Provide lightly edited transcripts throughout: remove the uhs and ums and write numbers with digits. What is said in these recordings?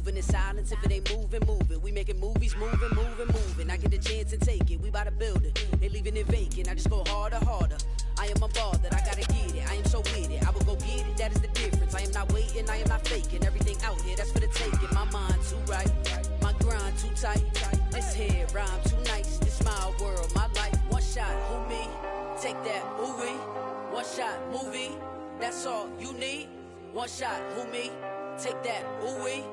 moving in silence. If it ain't moving, move it. We making movies, moving. I get a chance to take it. We bout to build it. They leaving it vacant. I just go harder. I am a ball that I gotta get it. I am so with it. I will go get it. That is the difference. I am not waiting. I am not faking. Everything out here, that's for the taking. My mind too right. My grind too tight. This head rhyme too nice. This my world, my life. One shot, who me? Take that, who we? One shot, movie. That's all you need. One shot, who me? Take that, who we?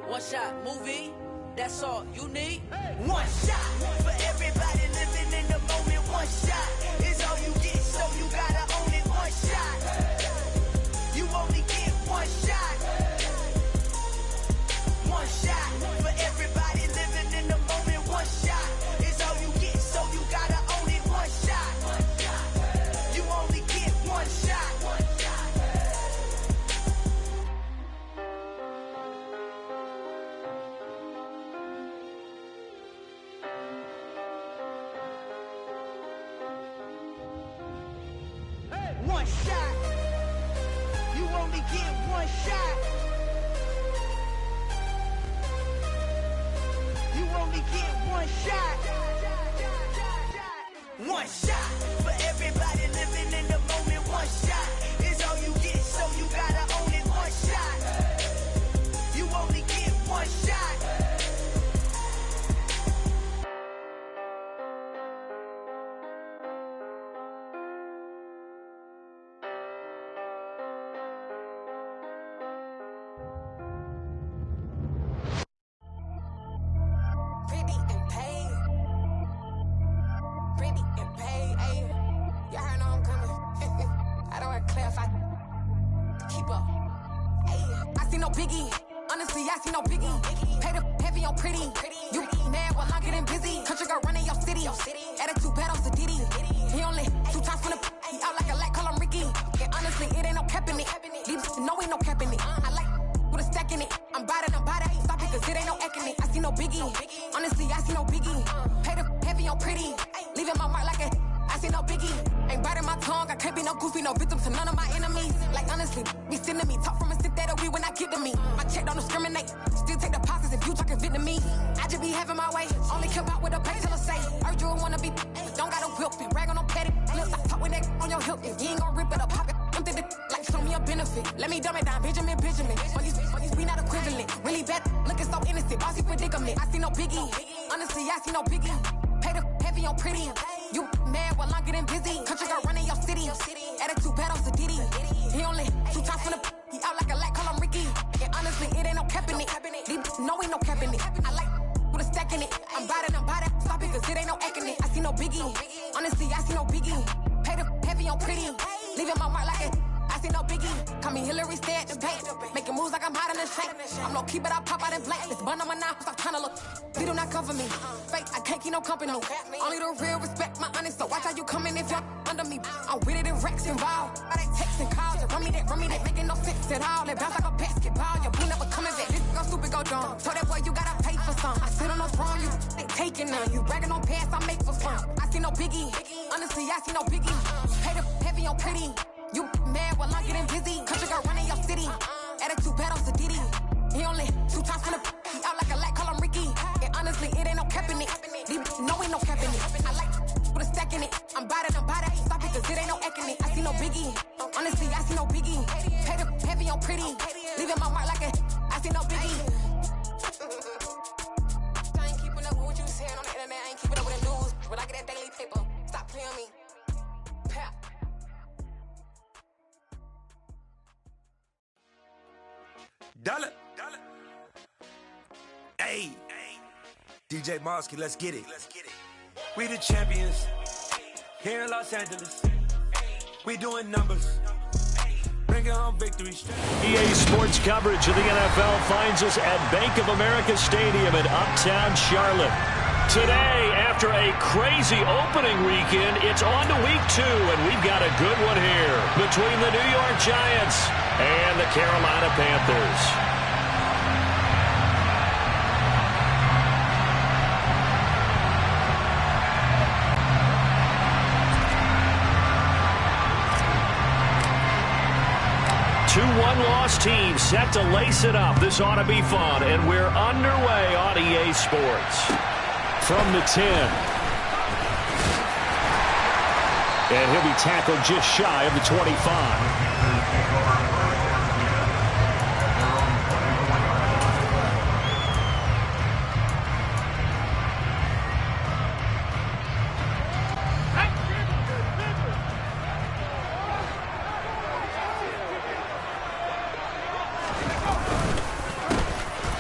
One shot, movie. That's all you need. One shot for everybody living in the moment. One shot is all you get, so you gotta own it. One shot. You only get one shot. One shot for everybody living in the moment. One shot is all you get, so you gotta own it. One shot. You only get one shot. One shot. You only get one shot. You only get one shot. One shot for everybody living in the moment. One shot is all you get, so you gotta own it. One shot. You only get one shot. Dollar. Hey. DJ Mosky, let's get it. We the champions here in Los Angeles. We doing numbers. Bringing home victories. EA Sports coverage of the NFL finds us at Bank of America Stadium in Uptown Charlotte. Today, after a crazy opening weekend, it's on to week 2, and we've got a good one here between the New York Giants and the Carolina Panthers. Two one-loss teams set to lace it up. This ought to be fun, and we're underway on EA Sports. From the 10. And he'll be tackled just shy of the 25.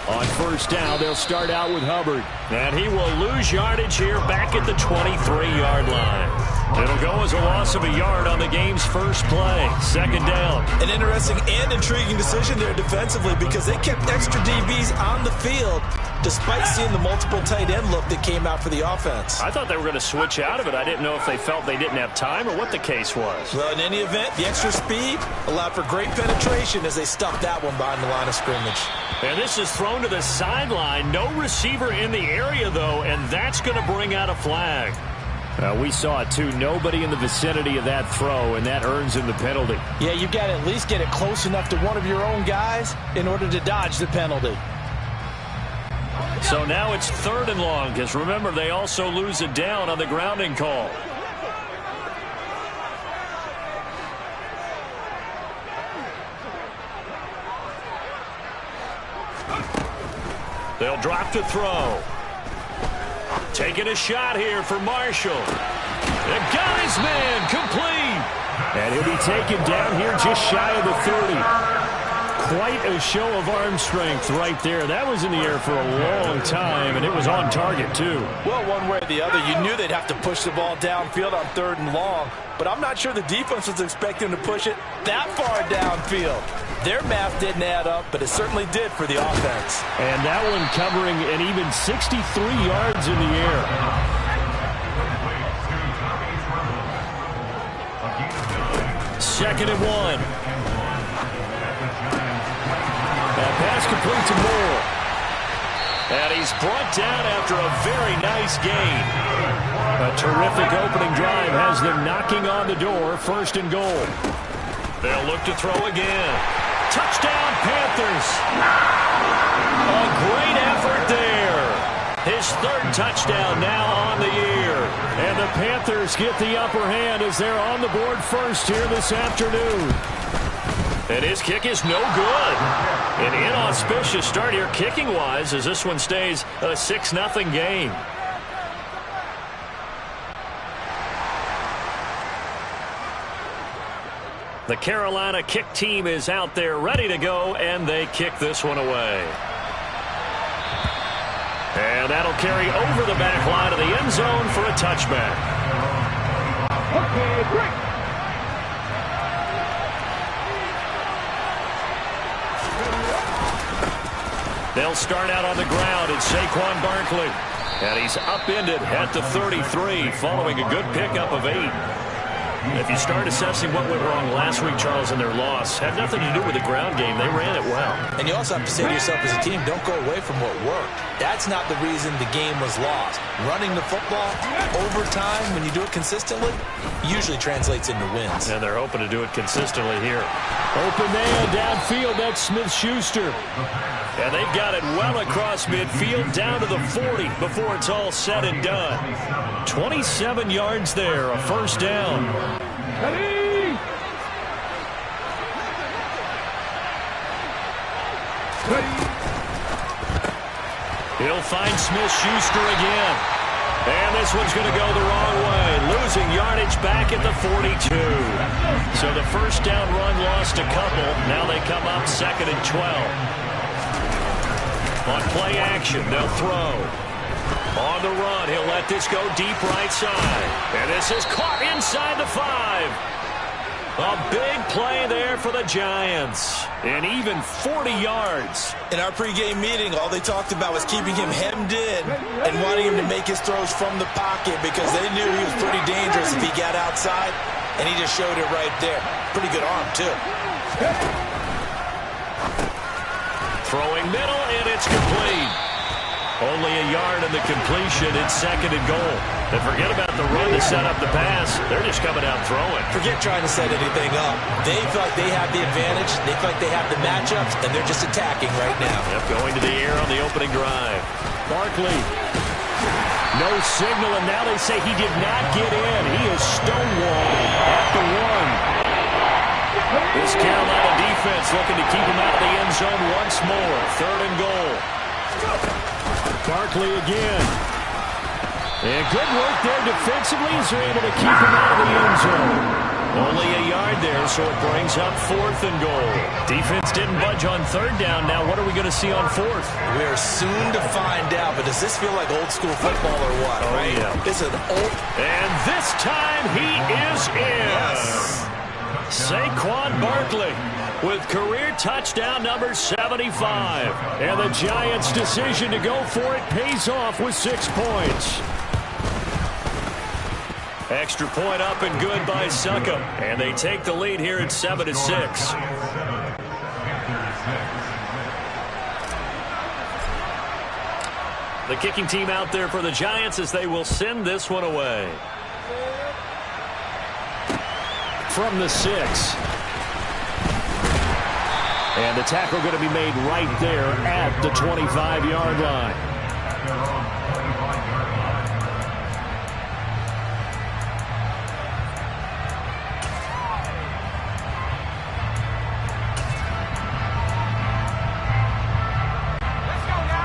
On first down, they'll start out with Hubbard. And he will lose yardage here back at the 23-yard line. It'll go as a loss of a yard on the game's first play. Second down. An interesting and intriguing decision there defensively because they kept extra DBs on the field despite seeing the multiple tight end look that came out for the offense. I thought they were going to switch out of it. I didn't know if they felt they didn't have time or what the case was. Well, in any event, the extra speed allowed for great penetration as they stuffed that one behind the line of scrimmage. And this is thrown to the sideline. No receiver in the area, though, and that's going to bring out a flag. We saw it, too. Nobody in the vicinity of that throw, and that earns him the penalty. Yeah, you've got to at least get it close enough to one of your own guys in order to dodge the penalty. So now it's 3rd and long, because remember, they also lose it down on the grounding call. They'll drop to throw. Taking a shot here for Marshall. The guy's man complete. And he'll be taken down here just shy of the 30. Quite a show of arm strength right there. That was in the air for a long time, and it was on target, too. Well, one way or the other, you knew they'd have to push the ball downfield on 3rd and long, but I'm not sure the defense was expecting to push it that far downfield. Their math didn't add up, but it certainly did for the offense. And that one covering an even 63 yards in the air. Second and 1. That pass complete to Moore. And he's brought down after a very nice gain. A terrific opening drive has them knocking on the door. 1st and goal. They'll look to throw again. Touchdown, Panthers. A great effort there. His 3rd touchdown now on the year. And the Panthers get the upper hand as they're on the board first here this afternoon. And his kick is no good. An inauspicious start here kicking-wise as this one stays a 6-0 game. The Carolina kick team is out there ready to go, and they kick this one away. And that'll carry over the back line of the end zone for a touchback. Okay, break. They'll start out on the ground. It's Saquon Barkley. And he's upended at the 33 following a good pickup of 8. If you start assessing what went wrong last week, Charles, in their loss, had nothing to do with the ground game. They ran it well. And you also have to say to yourself as a team, don't go away from what worked. That's not the reason the game was lost. Running the football over time, when you do it consistently, usually translates into wins. And they're hoping to do it consistently here. Open man downfield, that's Smith-Schuster. And they've got it well across midfield down to the 40 before it's all said and done. 27 yards there, a 1st down. He'll find Smith-Schuster again. And this one's going to go the wrong way, losing yardage back at the 42. So the 1st down run lost a couple. Now they come up 2nd and 12. On play action, they'll throw. On the run, he'll let this go deep right side. And this is caught inside the 5. A big play there for the Giants. And even 40 yards. In our pregame meeting, all they talked about was keeping him hemmed in and wanting him to make his throws from the pocket because they knew he was pretty dangerous if he got outside, and he just showed it right there. Pretty good arm, too. Throwing middle, and it's complete. Only a yard in the completion. It's 2nd and goal. And forget about the run to set up the pass. They're just coming out throwing. Forget trying to set anything up. They feel like they have the advantage. They feel like they have the matchups, and they're just attacking right now. Yep, going to the air on the opening drive. Barkley. No signal, and now they say he did not get in. He is stonewalled at the 1. This Carolina defense looking to keep him out of the end zone once more. 3rd and goal. Barkley again. And good work there defensively as they're able to keep him out of the end zone. Only a yard there, so it brings up 4th and goal. Defense didn't budge on 3rd down. Now what are we going to see on 4th? We're soon to find out, but does this feel like old school football or what? Oh, right? Yeah. This is an old... And this time he is in. Yes. Saquon Barkley with career touchdown number 75. And the Giants' decision to go for it pays off with 6 points. Extra point up and good by Suckup. And they take the lead here at 7-6. The kicking team out there for the Giants as they will send this one away. From the 6. And the tackle going to be made right there at the 25-yard line.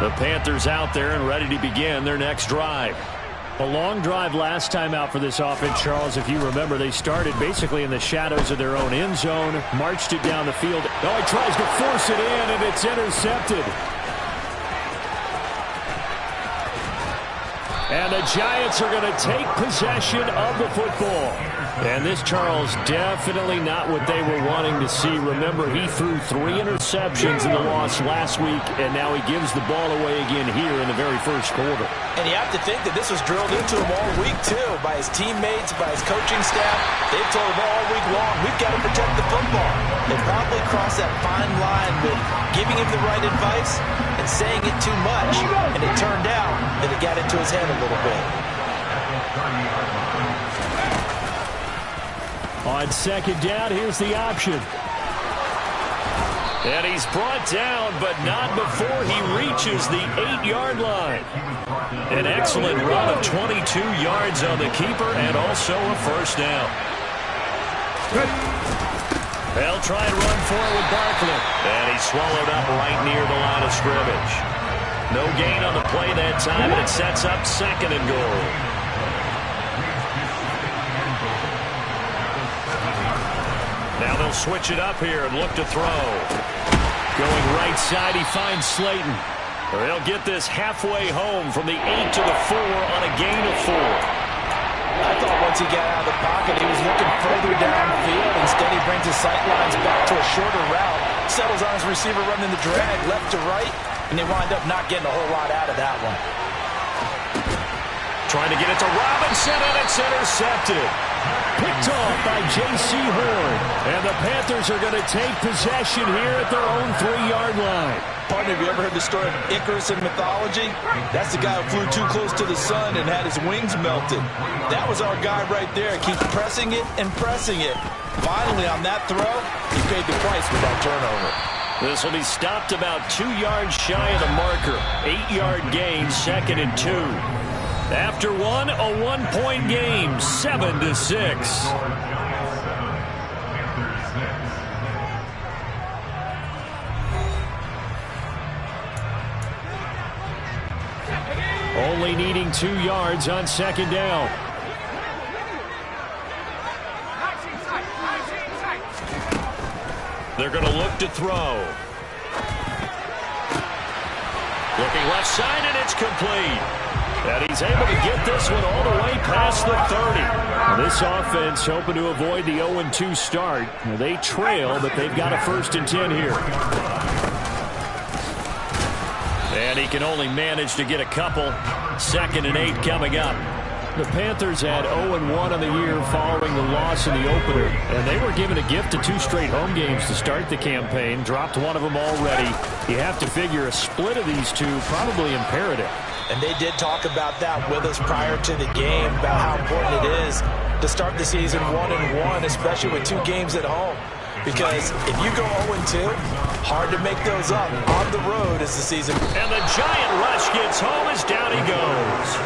The Panthers out there and ready to begin their next drive. A long drive last time out for this offense, Charles. If you remember, they started basically in the shadows of their own end zone, marched it down the field. Oh, he tries to force it in, and it's intercepted. And the Giants are going to take possession of the football. And this, Charles, definitely not what they were wanting to see. Remember, he threw 3 interceptions in the loss last week, and now he gives the ball away again here in the very first quarter. And you have to think that this was drilled into him all week, too, by his teammates, by his coaching staff. They've told him all week long, we've got to protect the football. They probably crossed that fine line with giving him the right advice and saying it too much, and it turned out that it got into his head a little bit. On 2nd down, here's the option. And he's brought down, but not before he reaches the 8-yard line. An excellent run of 22 yards on the keeper and also a first down. They'll try and run for it with Barkley. And he's swallowed up right near the line of scrimmage. No gain on the play that time, and it sets up 2nd and goal. Now they'll switch it up here and look to throw. Going right side, he finds Slayton. They'll get this halfway home from the 8 to the 4 on a gain of 4. I thought once he got out of the pocket, he was looking further downfield. Instead, he brings his sight lines back to a shorter route, settles on his receiver running the drag left to right, and they wind up not getting a whole lot out of that one. Trying to get it to Robinson, and it's intercepted. Picked off by J.C. Horn. And the Panthers are going to take possession here at their own 3-yard line. Partner, have you ever heard the story of Icarus in mythology? That's the guy who flew too close to the sun and had his wings melted. That was our guy right there. Keep pressing it and pressing it. Finally, on that throw, he paid the price with that turnover. This will be stopped about 2 yards shy of the marker. 8-yard gain, 2nd and 2. After one, a 1-point game, 7-6. Only needing 2 yards on 2nd down. They're going to look to throw. Looking left side, and it's complete. And he's able to get this one all the way past the 30. And this offense hoping to avoid the 0-2 start. They trail, but they've got a 1st and 10 here. And he can only manage to get a couple. 2nd and 8 coming up. The Panthers had 0-1 on the year following the loss in the opener, and they were given a gift of 2 straight home games to start the campaign. Dropped one of them already. You have to figure a split of these two probably imperative. And they did talk about that with us prior to the game, about how important it is to start the season 1-1, especially with 2 games at home. Because if you go 0-2, hard to make those up on the road as the season. And the Giant rush gets home as down he goes.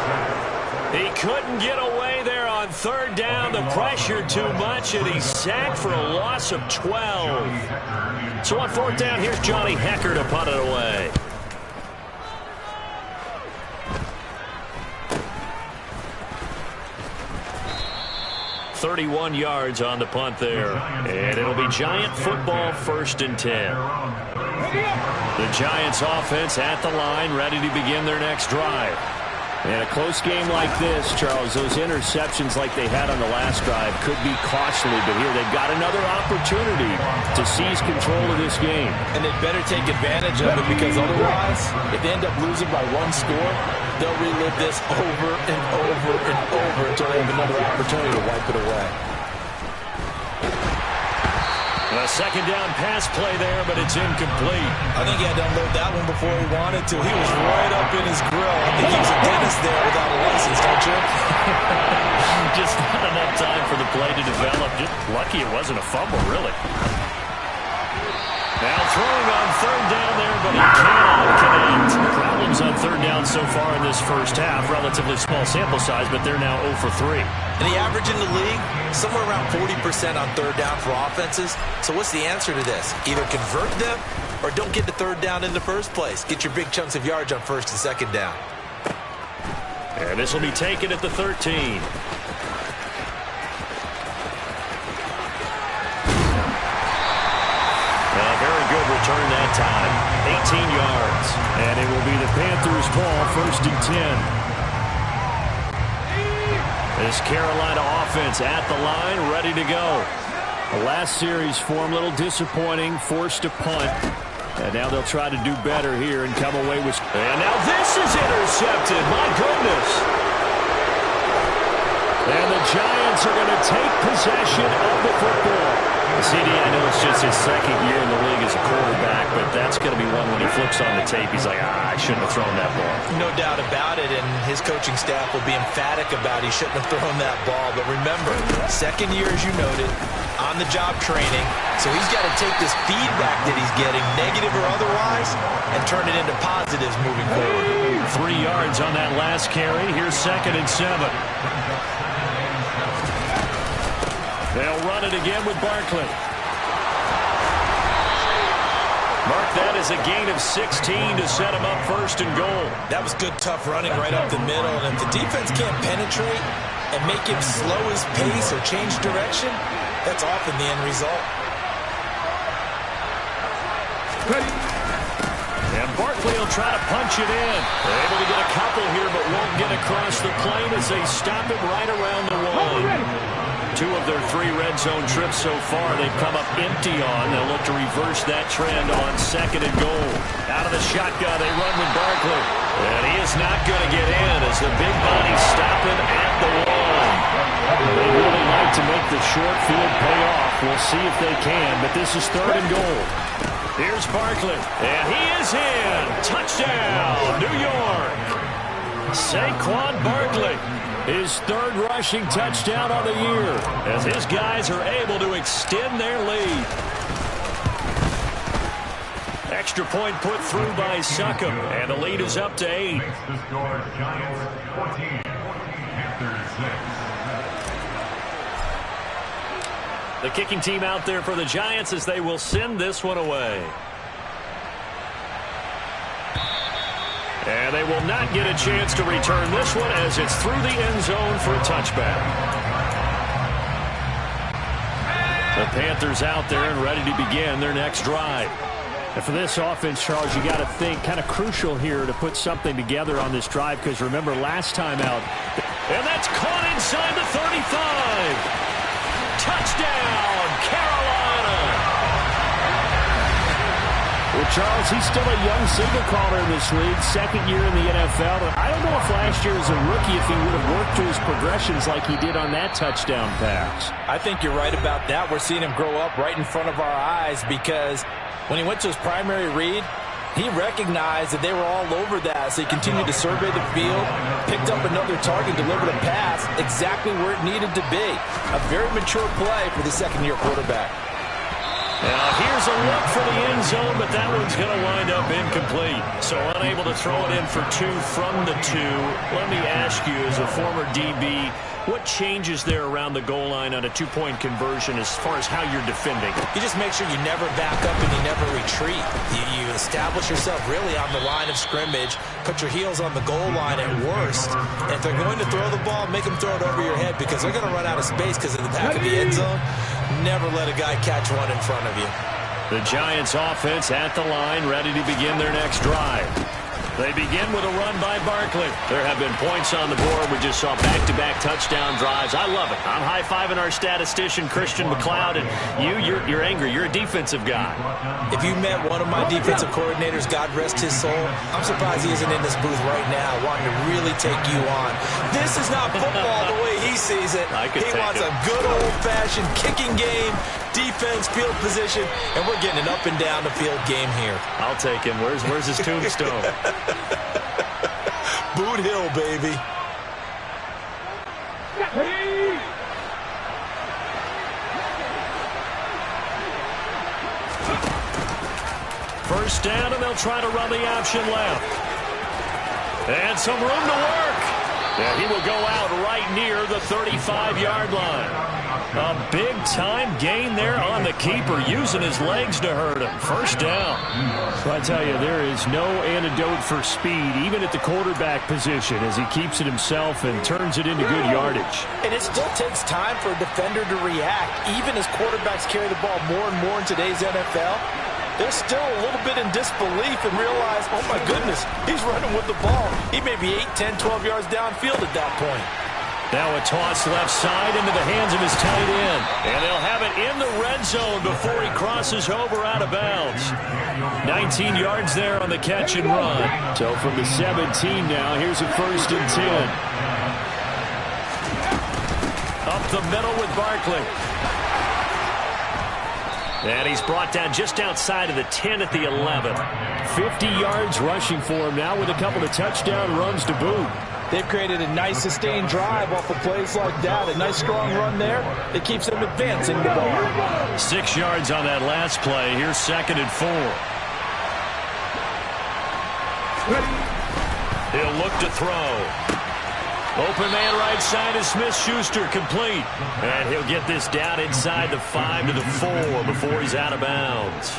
He couldn't get away there on 3rd down. The pressure too much, and he's sacked for a loss of 12. So on 4th down, here's Johnny Hecker to punt it away. .31 yards on the punt there. And it'll be Giant football, 1st and 10. The Giants offense at the line, ready to begin their next drive. In a close game like this, Charles, those interceptions like they had on the last drive could be costly, but here they've got another opportunity to seize control of this game. And they'd better take advantage of it, because otherwise, if they end up losing by 1 score, they'll relive this over and over and over until they have another opportunity to wipe it away. A 2nd down pass play there, but it's incomplete. I think he had to unload that one before he wanted to. He was right up in his grill. I think he was a dentist there without a license, don't you? Just not enough time for the play to develop. Just lucky it wasn't a fumble, really. Now throwing on 3rd down there, but he cannot connect. Problems on 3rd down so far in this first half. Relatively small sample size, but they're now 0 for 3. And the average in the league, somewhere around 40% on 3rd down for offenses. So what's the answer to this? Either convert them or don't get to 3rd down in the first place. Get your big chunks of yards on 1st and 2nd down. And this will be taken at the 13. A very good return that time. 18 yards. And it will be the Panthers' ball, 1st and 10. This Carolina offense at the line, ready to go. The last series for them, a little disappointing, forced to punt. And now they'll try to do better here and come away with... And now this is intercepted. My goodness. And the Giants are going to take possession of the football. CD, I know it's just his 2nd year in the league as a quarterback, but that's going to be one when he flips on the tape. He's like, I shouldn't have thrown that ball. No doubt about it, and his coaching staff will be emphatic about he shouldn't have thrown that ball. But remember, 2nd year, as you noted, on-the-job training, so he's got to take this feedback that he's getting, negative or otherwise, and turn it into positives moving forward. 3 yards on that last carry. Here's 2nd and 7. They'll run it again with Barkley. Mark that as a gain of 16 to set him up 1st and goal. That was good, tough running right up the middle. And if the defense can't penetrate and make him slow his pace or change direction, that's often the end result. And Barkley will try to punch it in. They're able to get a couple here, but won't get across the plane as they stop it right around the 1. 2 of their 3 red zone trips so far they've come up empty on. They'll look to reverse that trend on 2nd and goal. Out of the shotgun, they run with Barkley. And he is not going to get in as the big body stop him at the 1. They really like to make the short field pay off. We'll see if they can, but this is 3rd and goal. Here's Barkley, and he is in. Touchdown, New York. Saquon Barkley. His 3rd rushing touchdown on the year as his guys are able to extend their lead. Extra point put through by Succop, and the lead is up to 8. The kicking team out there for the Giants as they will send this one away. And they will not get a chance to return this one as it's through the end zone for a touchback. The Panthers out there and ready to begin their next drive. And for this offense, Charles, you got to think kind of crucial here to put something together on this drive, because remember last time out. And that's caught inside the 35. Touchdown, Carolina. Well, Charles, he's still a young signal caller in this league, second year in the NFL. I don't know if last year as a rookie if he would have worked to his progressions like he did on that touchdown pass. I think you're right about that. We're seeing him grow up right in front of our eyes because when he went to his primary read, he recognized that they were all over that, so he continued to survey the field, picked up another target, delivered a pass exactly where it needed to be. A very mature play for the second-year quarterback. Now here's a look for the end zone, but that one's going to wind up incomplete. So unable to throw it in for 2 from the 2. Let me ask you, as a former DB, what changes there around the goal line on a 2-point conversion as far as how you're defending? You just make sure you never back up and you never retreat. You establish yourself really on the line of scrimmage, put your heels on the goal line at worst. And if they're going to throw the ball, make them throw it over your head because they're going to run out of space because in the back of the end zone, never let a guy catch one in front of you. The Giants offense at the line, ready to begin their next drive. They begin with a run by Barkley. There have been points on the board. We just saw back-to-back touchdown drives. I love it. I'm high-fiving our statistician, Christian McLeod, and you're angry. You're a defensive guy. If you met one of my defensive coordinators, God rest his soul, I'm surprised he isn't in this booth right now wanting to really take you on. This is not football the way he sees it. He wants a good old-fashioned kicking game, defense, field position, and we're getting an up and down the field game here. I'll take him. Where's his tombstone? Boot Hill, baby. First down, and they'll try to run the option left. And some room to work. Yeah, he will go out right near the 35-yard line. A big-time gain there on the keeper, using his legs to hurt him. First down. So I tell you, there is no antidote for speed, even at the quarterback position, as he keeps it himself and turns it into good yardage. And it still takes time for a defender to react. Even as quarterbacks carry the ball more and more in today's NFL, they're still a little bit in disbelief and realize, oh my goodness, he's running with the ball. He may be 8, 10, 12 yards downfield at that point. Now a toss left side into the hands of his tight end. And they'll have it in the red zone before he crosses over out of bounds. 19 yards there on the catch and run. So from the 17 now, here's a 1st and 10. Up the middle with Barkley. And he's brought down just outside of the 10 at the 11. 50 yards rushing for him now with a couple of touchdown runs to boot. They've created a nice sustained drive off of plays like that. A nice strong run there that keeps them advancing the ball. 6 yards on that last play. Here's 2nd and 4. He'll look to throw. Open man right side is Smith-Schuster, complete. And he'll get this down inside the 5 to the 4 before he's out of bounds.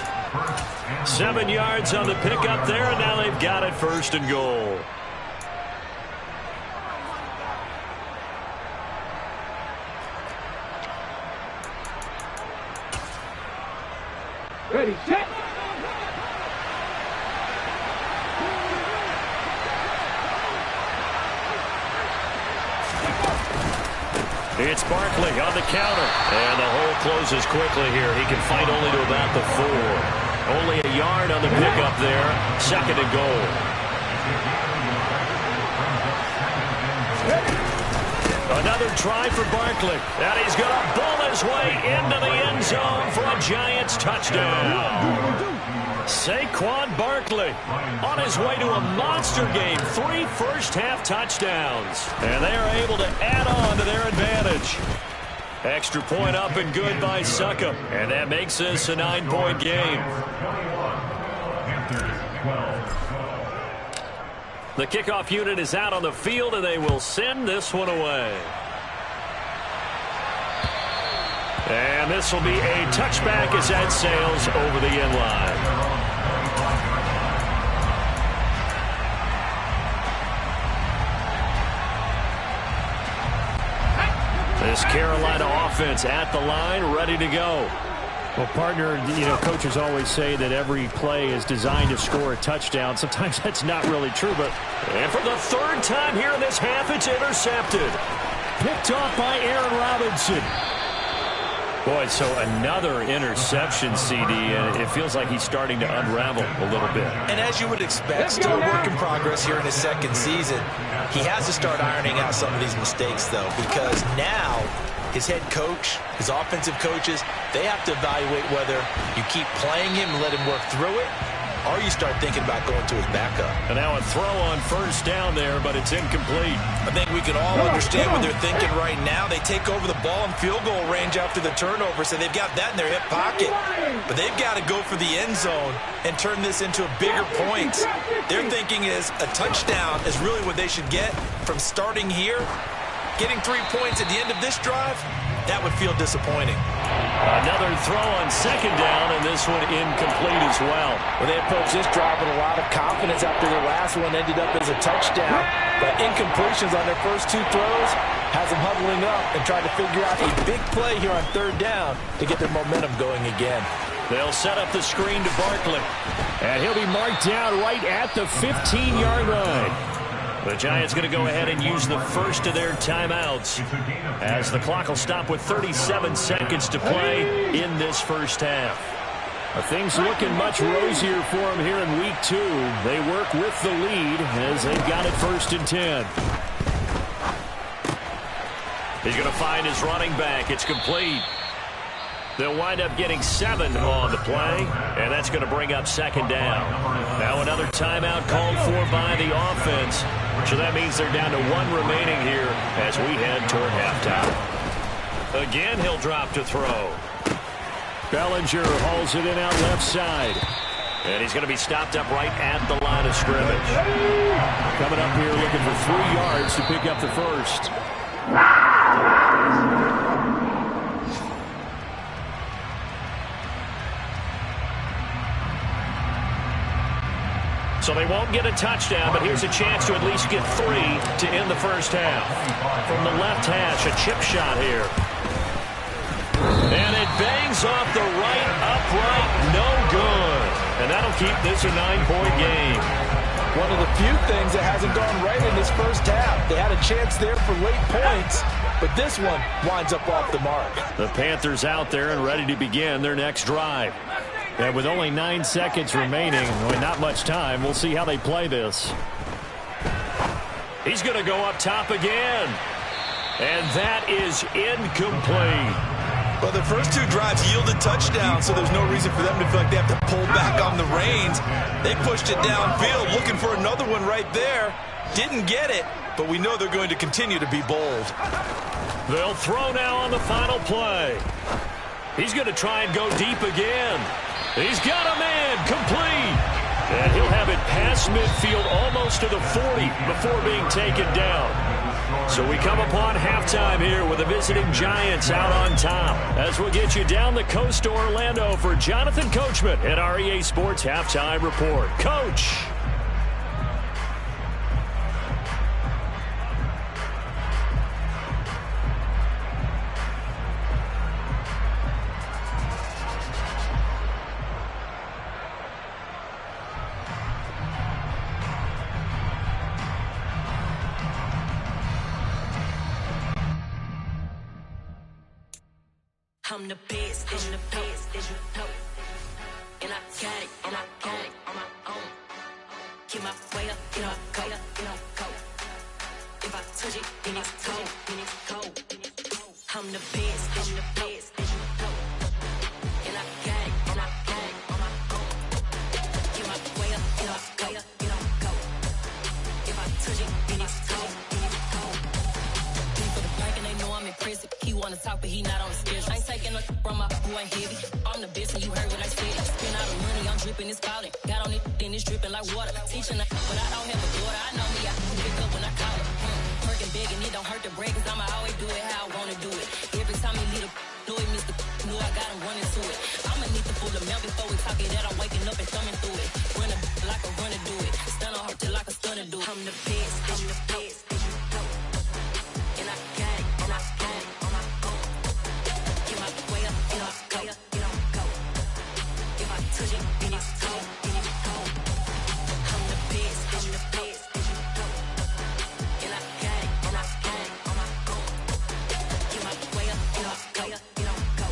7 yards on the pickup there, and now they've got it 1st and goal. Ready, set. It's Barkley on the counter. And the hole closes quickly here. He can fight only to about the 4. Only a yard on the pickup there. 2nd and goal. Another try for Barkley. And he's going to bull his way into the end zone for a Giants touchdown. Saquon Barkley on his way to a monster game. 3 first-half touchdowns. And they are able to add on to their advantage. Extra point up and good by Succop. And that makes this a 9-point game. The kickoff unit is out on the field, and they will send this one away. And this will be a touchback as that sails over the end line. This Carolina offense at the line, ready to go. Well, partner, coaches always say that every play is designed to score a touchdown. Sometimes that's not really true, but and for the 3rd time here in this half, it's intercepted. Picked off by Aaron Robinson. Boy, so another interception, CD, and it feels like he's starting to unravel a little bit. And as you would expect, still a work in progress here in his second season. He has to start ironing out some of these mistakes, though, because now his head coach, his offensive coaches, they have to evaluate whether you keep playing him and let him work through it, or you start thinking about going to his backup. And now a throw on first down there, but it's incomplete. I think we can all understand what they're thinking right now. They take over the ball in field goal range after the turnover, so they've got that in their hip pocket. But they've got to go for the end zone and turn this into a bigger point. Their thinking is a touchdown is really what they should get from starting here. Getting 3 points at the end of this drive, that would feel disappointing. Another throw on second down, and this one incomplete as well. Well, they approached this drive with a lot of confidence after their last one ended up as a touchdown. But incompletions on their first 2 throws has them huddling up and trying to figure out a big play here on third down to get their momentum going again. They'll set up the screen to Barkley. And he'll be marked down right at the 15-yard line. The Giants going to go ahead and use the first of their timeouts as the clock will stop with 37 seconds to play in this first half. Things looking much rosier for them here in week 2. They work with the lead as they've got it 1st and 10. He's going to find his running back. It's complete. They'll wind up getting 7 on the play, and that's going to bring up second down. Now another timeout called for by the offense. So that means they're down to 1 remaining here as we head toward halftime. Again, he'll drop to throw. Bellinger hauls it in out left side. And he's going to be stopped up right at the line of scrimmage. Coming up here looking for 3 yards to pick up the first. So they won't get a touchdown, but here's a chance to at least get 3 to end the first half. From the left hash, a chip shot here. And it bangs off the right upright, no good. And that'll keep this a 9-point game. One of the few things that hasn't gone right in this first half. They had a chance there for late points, but this one winds up off the mark. The Panthers out there and ready to begin their next drive. And with only 9 seconds remaining, not much time, we'll see how they play this. He's going to go up top again. And that is incomplete. Well, the first 2 drives yielded touchdowns, so there's no reason for them to feel like they have to pull back on the reins. They pushed it downfield, looking for another one right there. Didn't get it, but we know they're going to continue to be bold. They'll throw now on the final play. He's going to try and go deep again. He's got a man, complete. And he'll have it past midfield almost to the 40 before being taken down. So we come upon halftime here with the visiting Giants out on top. As we'll get you down the coast to Orlando for Jonathan Coachman at our EA Sports Halftime Report. Coach. I'm the best, as you know, and I got it, on my own. Get my way up, go. If I touch it, then it's cold. I'm the best, as you know, and I got it, on my own. Get my way up, go. If I touch it, then it's cold. For the park and they know I'm impressive. He wanna talk, but he not on the schedule. I ain't taking a from my boy heavy. I'm the best, and you heard what I said. Spend all the money, I'm dripping, it's falling. Got on it, then it's dripping like water. Teaching her, but I don't have a daughter. I know me, I can pick up when I call her. Working big, and it don't hurt to break, cause I'ma always do it how I wanna do it. Every time he lead a know it, Mr. Know I got him running to it. I'ma need the full amount before we talk it that I'm waking up and thumbing through it. Running like a runner do it. Stun on her till like a stunner do it. I'm the best, and I got it, on my own. Get my way up, go. If I touch it, then it's cold. I'm the best, and I got it, on my own. Get my way up, go.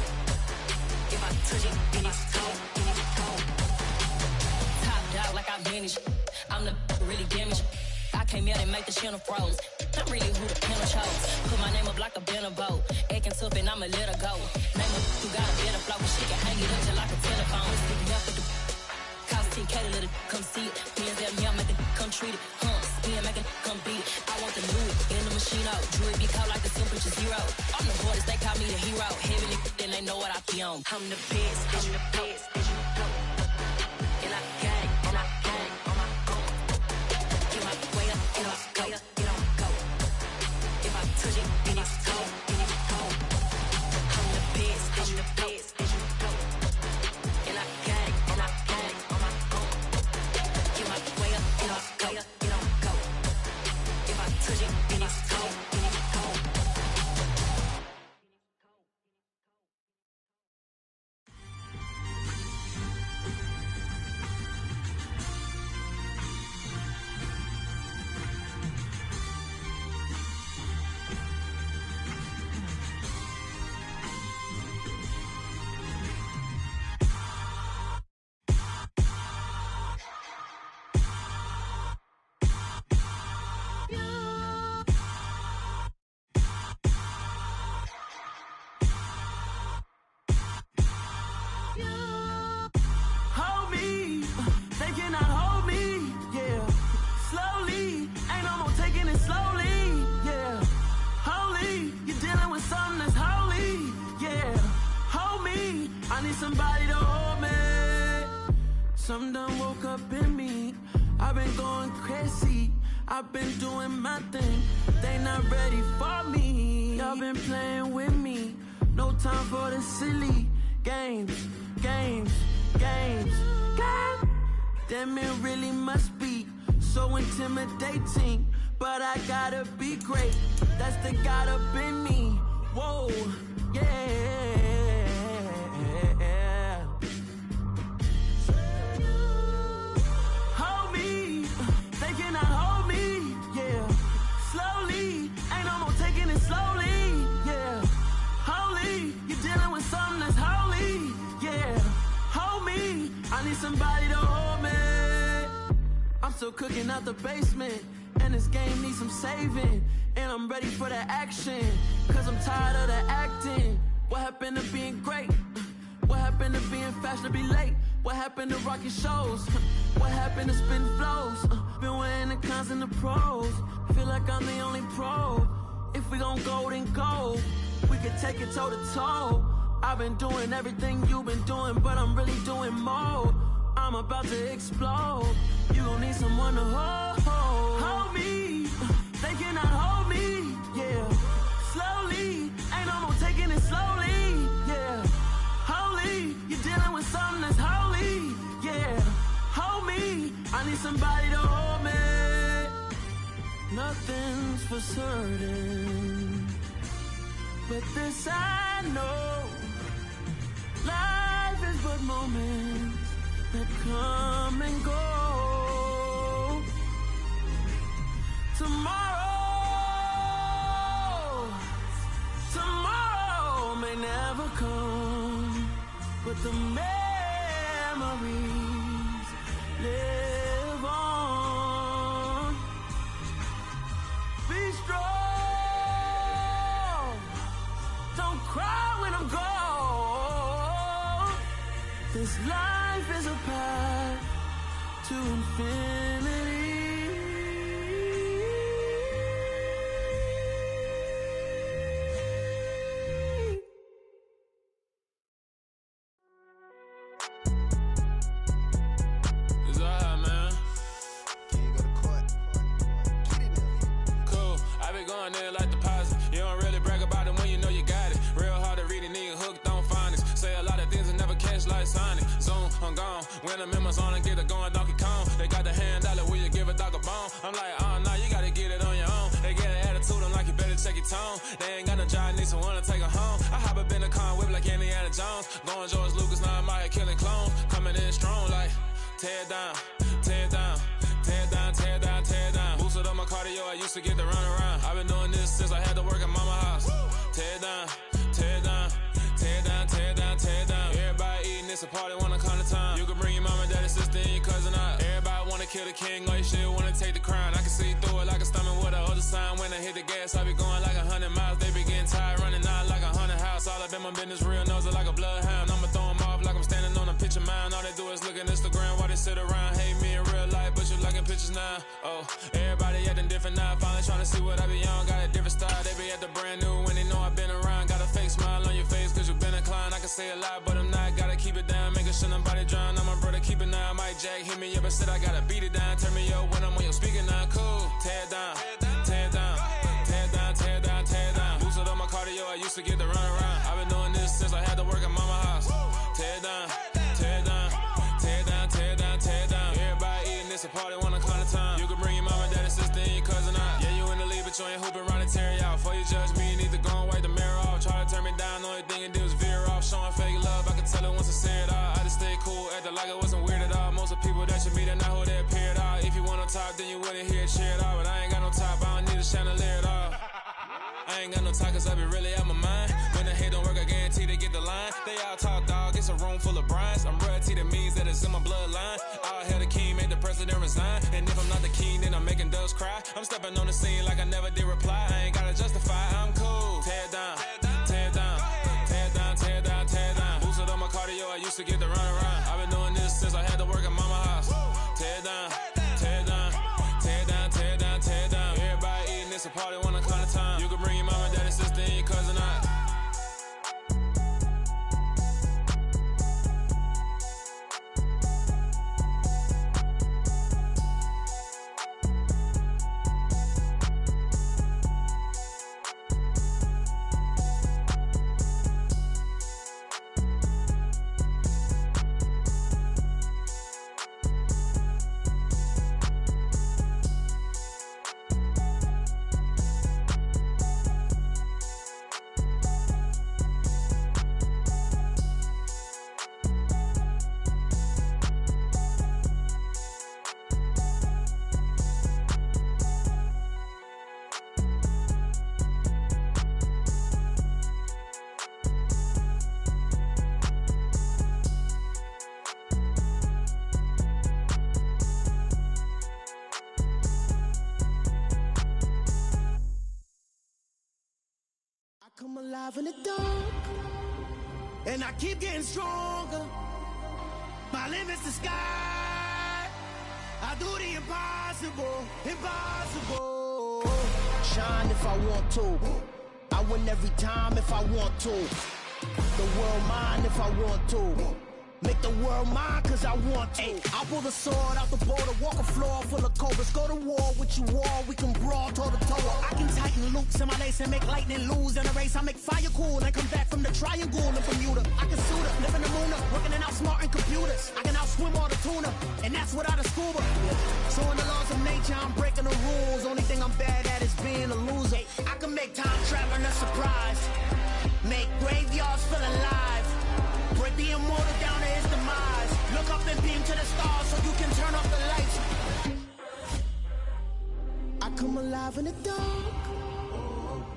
Came out and make the channel froze. I'm really who the panel chose. Put my name up like a banner boat. Acting tough and I'ma let her go. Name her who got a better flow. She can hang it up just like a telephone. Sticking up with the cost 10K to let it come see it. Hands at me, I make it come treat it. Spin, make it come beat it. I want the new in the machine out. Jewelry be cold like the temperature 0. I'm the hardest, they call me the hero. Heavy then they know what I be on. I'm the best, I'm the best, and you go. And I got it, and I got it on my own. Get my way up, get my way up, get on go. If I touch it, then it's cold, then it's cold. I'm the best, and you go. And I got it, and I got it on my own. Get my way up, get my way up, get on go. If I touch it, then it's cold, then it's cold. Hold me, they cannot hold me, yeah. Slowly, ain't no more taking it slowly, yeah. Holy, you're dealing with something that's holy, yeah. Hold me, I need somebody to hold me. Something done woke up in me. I've been going crazy, I've been doing my thing. They not ready for me. Y'all been playing with me. No time for the silly games. Damn, it really must be so intimidating. But I gotta be great. That's the God up in me. Whoa, yeah. Hold me, they cannot hold me, yeah. Slowly, ain't no more taking it slowly, yeah. Holy, you're dealing with something that's holy, yeah. Hold me, I need somebody to hold me. I'm still cooking out the basement, and this game needs some saving. And I'm ready for the action, cause I'm tired of the acting. What happened to being great? What happened to being fashionably late? What happened to rocking shows? What happened to spin flows? Been wearing the cons and the pros. Feel like I'm the only pro. If we gon' go, then go. We could take it toe to toe. I've been doing everything you've been doing, but I'm really doing more. I'm about to explode. You gon' need someone to hold. Hold me, they cannot hold me, yeah. Slowly, ain't no more taking it slowly, yeah. Holy, you're dealing with something that's holy, yeah. Hold me, I need somebody to hold me. Nothing's for certain, but this I know. Life is but moments that come and go. Tomorrow may never come, but the memories live on. Be strong, don't cry when I'm gone. This life is a path to infinity. I'm gone. When the members on and get it going Donkey Kong. They got the hand dollar, will you give a dog a bone? I'm like, oh no, you gotta get it on your own. They get an attitude, I'm like, you better check your tone. They ain't got no job, need someone to take her home. I hop up in the car, whip like Indiana Jones. Going George Lucas, now I'm out here killing clones. Coming in strong like, tear down, tear down, tear down, tear down, tear down. Boosted up my cardio, I used to get to run around. I've been doing this since I had to work at mama house. Tear down, tear down, tear down, tear down, tear down. Everybody eating, it's a party, wanna come to time. You can bring your mama, daddy, sister, and your cousin out. Everybody wanna kill the king, or you shit wanna take the crown. I can see through it my business real, knows it like a bloodhound. I'ma throw them off like I'm standing on a picture mound. All they do is look at Instagram while they sit around. Hate me in real life, but you liking pictures now. Oh, everybody acting different now. Finally trying to see what I be on. Got a different style, they be at the brand new when they know I've been around. Got a fake smile on your face cause you been inclined. I can say a lot, but I'm not. Gotta keep it down, making sure nobody drown. I'm my brother, keep it now. Mike Jack hit me up and said I gotta beat it down. Turn me up when I'm on your speaker now. Cool, tear it down, tear it down, tear it down, tear it down, tear it down. Boosted up my cardio, I used to get the run around. I've been doing this since I had to work at mama house. Tear it down, tear it down, tear it down, tear it down, tear it down. Everybody eating this a party, one o'clock of time. You can bring your mama, daddy, sister, and your cousin out. Yeah, you in the league, but you ain't hooping around and tear you out. Before you judge me, you need to go and wipe the mirror off. Try to turn me down, the only thing it did was veer off. Showing fake love, I can tell it once I say it all. I just stay cool, acting like it wasn't weird at all. Most of the people that you meet are not who they appear at all. If you want on top, then you wouldn't hear it cheer at all. But I ain't got no top, I don't need a chandelier at all. I ain't got no talk cause I be really out my mind. When the hate don't work, I guarantee they get the line. They all talk dog, it's a room full of brinds. I'm royalty, that means that it's in my bloodline. All hell the king, made the president resign. And if I'm not the king, then I'm making doves cry. I'm stepping on the scene like I never did reply. I ain't gotta justify, I'm cool. Tear it down, tear it down, tear it down, tear it down, tear it down. Boosted on my cardio, I used to get the run around. I've been doing this since I had to work at mama house. Tear it down, tear it down, tear it down, tear it down, tear it down. Everybody eating this a party, one o'clock of time. You can bring your mama, daddy, sister, and your cousin out. Come alive in the dark, and I keep getting stronger. My limit's the sky. I do the impossible, impossible. Shine if I want to. I win every time if I want to. The world mine if I want to. Make the world mine cause I want to. I pull the sword out the border, walk a floor full of cobras. Go to war with you all, we can brawl toe to toe. I can tighten loops in my lace and make lightning lose in a race. I make fire cool and come back from the triangle in Bermuda. I can suit up, live in the moon up, working and outsmarting computers. I can outswim all the tuna, and that's without a scuba. So in the laws of nature, I'm breaking the rules. Only thing I'm bad at is being a loser. I can make time traveling a surprise. Make graveyards feel alive. Break the immortal down to his demise. Look up and beam to the stars so you can turn off the lights. I come alive in the dark,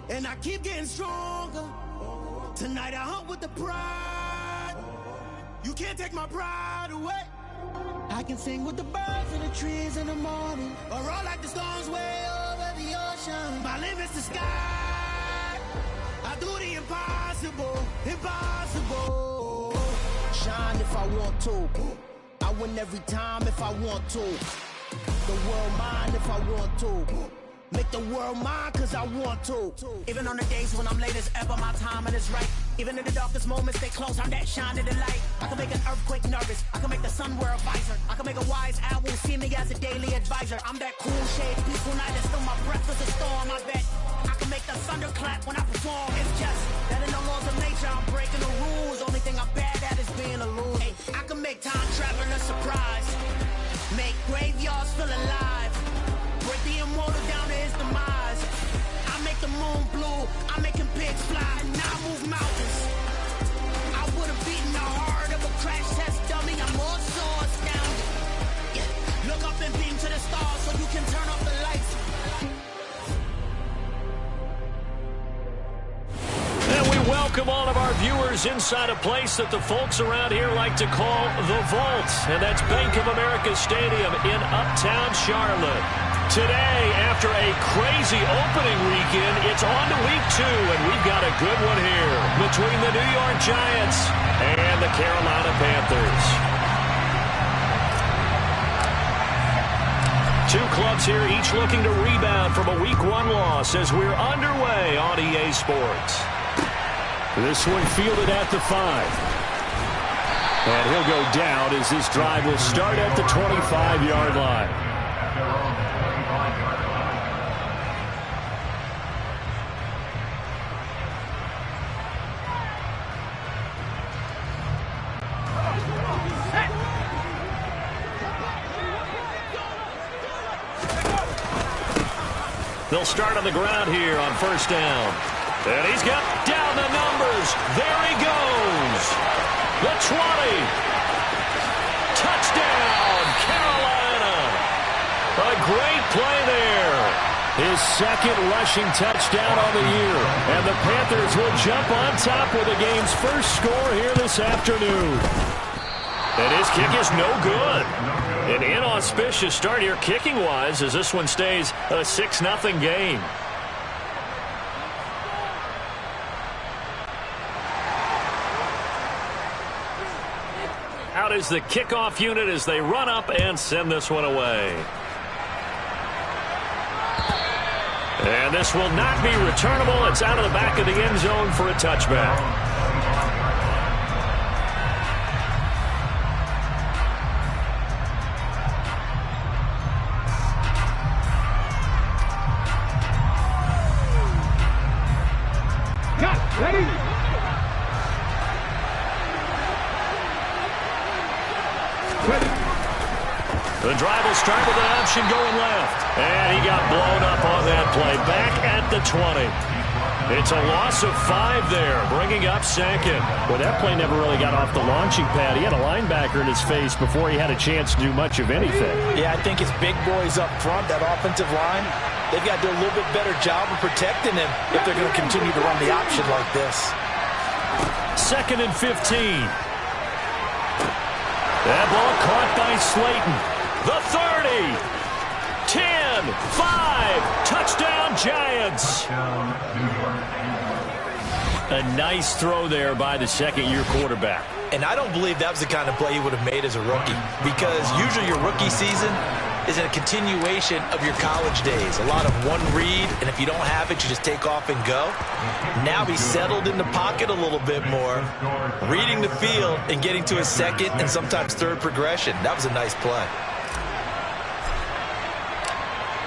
and I keep getting stronger. Tonight I hunt with the pride. You can't take my pride away. I can sing with the birds and the trees in the morning, or roll like the storms way over the ocean. My limit's the sky. I do the impossible, impossible. Shine if I want to. I win every time if I want to. The world mine if I want to. Make the world mine cause I want to. Even on the days when I'm late as ever, my timing is right. Even in the darkest moments, stay close, I'm that shine of the light. I can make an earthquake nervous, I can make the sun wear a visor. I can make a wise owl see me as a daily advisor. I'm that cool shade, peaceful night, and still my breath is a storm, I bet. I can make the thunder clap when I perform. It's just that in the laws of nature, I'm breaking the rules. Only thing I'm bad at is being a loser. Hey, I can make time traveling a surprise. Make graveyards feel alive. Break the immortal down to his demise. I make the moon blue, I'm making pigs fly. Now I move mountains. I would've beaten the heart of a crash test dummy. I'm more so astounded. Yeah. Look up and beam to the stars so you can turn off the lights. And we welcome all of our viewers inside a place that the folks around here like to call the Vault. And that's Bank of America Stadium in Uptown Charlotte. Today, after a crazy opening weekend, it's on to week 2, and we've got a good one here between the New York Giants and the Carolina Panthers. Two clubs here, each looking to rebound from a Week 1 loss as we're underway on EA Sports. This one fielded at the 5. And he'll go down as this drive will start at the 25-yard line. They'll start on the ground here on first down. And he's got down the numbers. There he goes. The 20. Touchdown, Carolina. A great play there. His second rushing touchdown on the year. And the Panthers will jump on top with the game's first score here this afternoon. And his kick is no good. An inauspicious start here kicking-wise as this one stays a 6-0 game. Out is the kickoff unit as they run up and send this one away. And this will not be returnable. It's out of the back of the end zone for a touchback. The drive will start with an option going left. And he got blown up on that play. Back at the 20. It's a loss of 5 there, bringing up second. Well, that play never really got off the launching pad. He had a linebacker in his face before he had a chance to do much of anything. Yeah, I think it's big boys up front, that offensive line. They've got to do a little bit better job of protecting him if they're going to continue to run the option like this. 2nd and 15. That ball caught by Slayton. The 30. 10. 5. Touchdown, Giants. A nice throw there by the second-year quarterback. And I don't believe that was the kind of play he would have made as a rookie, because usually your rookie season is a continuation of your college days. A lot of one read, and if you don't have it, you just take off and go. Now he's settled in the pocket a little bit more, reading the field and getting to his second and sometimes third progression. That was a nice play.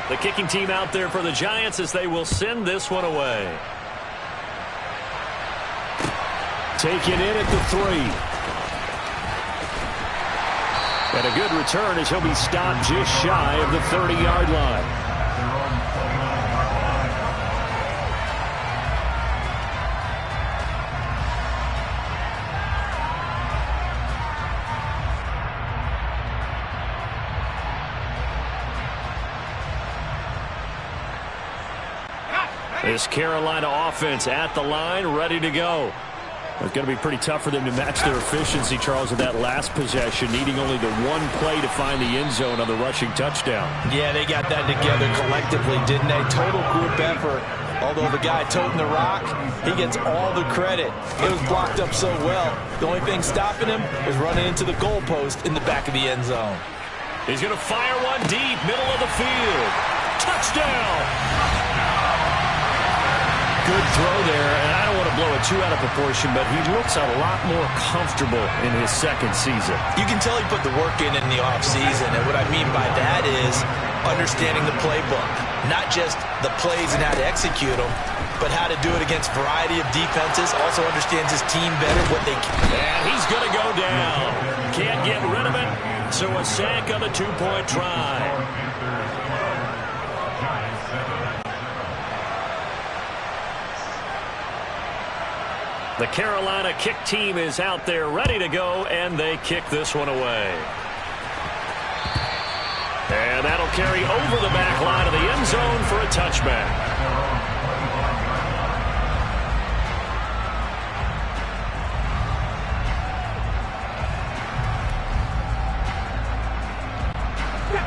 The kicking team out there for the Giants as they will send this one away. Taken in at the 3. And a good return as he'll be stopped just shy of the 30-yard line. This Carolina offense at the line, ready to go. It's going to be pretty tough for them to match their efficiency, Charles, with that last possession, needing only the one play to find the end zone on the rushing touchdown. Yeah, they got that together collectively, didn't they? Total group effort. Although the guy toting the rock, he gets all the credit. It was blocked up so well. The only thing stopping him is running into the goalpost in the back of the end zone. He's going to fire one deep, middle of the field. Touchdown! Good throw there, and I don't want to blow it too out of proportion, but he looks a lot more comfortable in his second season. You can tell he put the work in the offseason, and what I mean by that is understanding the playbook. Not just the plays and how to execute them, but how to do it against a variety of defenses. Also understands his team better, what they can. And he's going to go down. Can't get rid of it, so a sack on the two-point try. The Carolina kick team is out there ready to go, and they kick this one away. And that'll carry over the back line of the end zone for a touchback.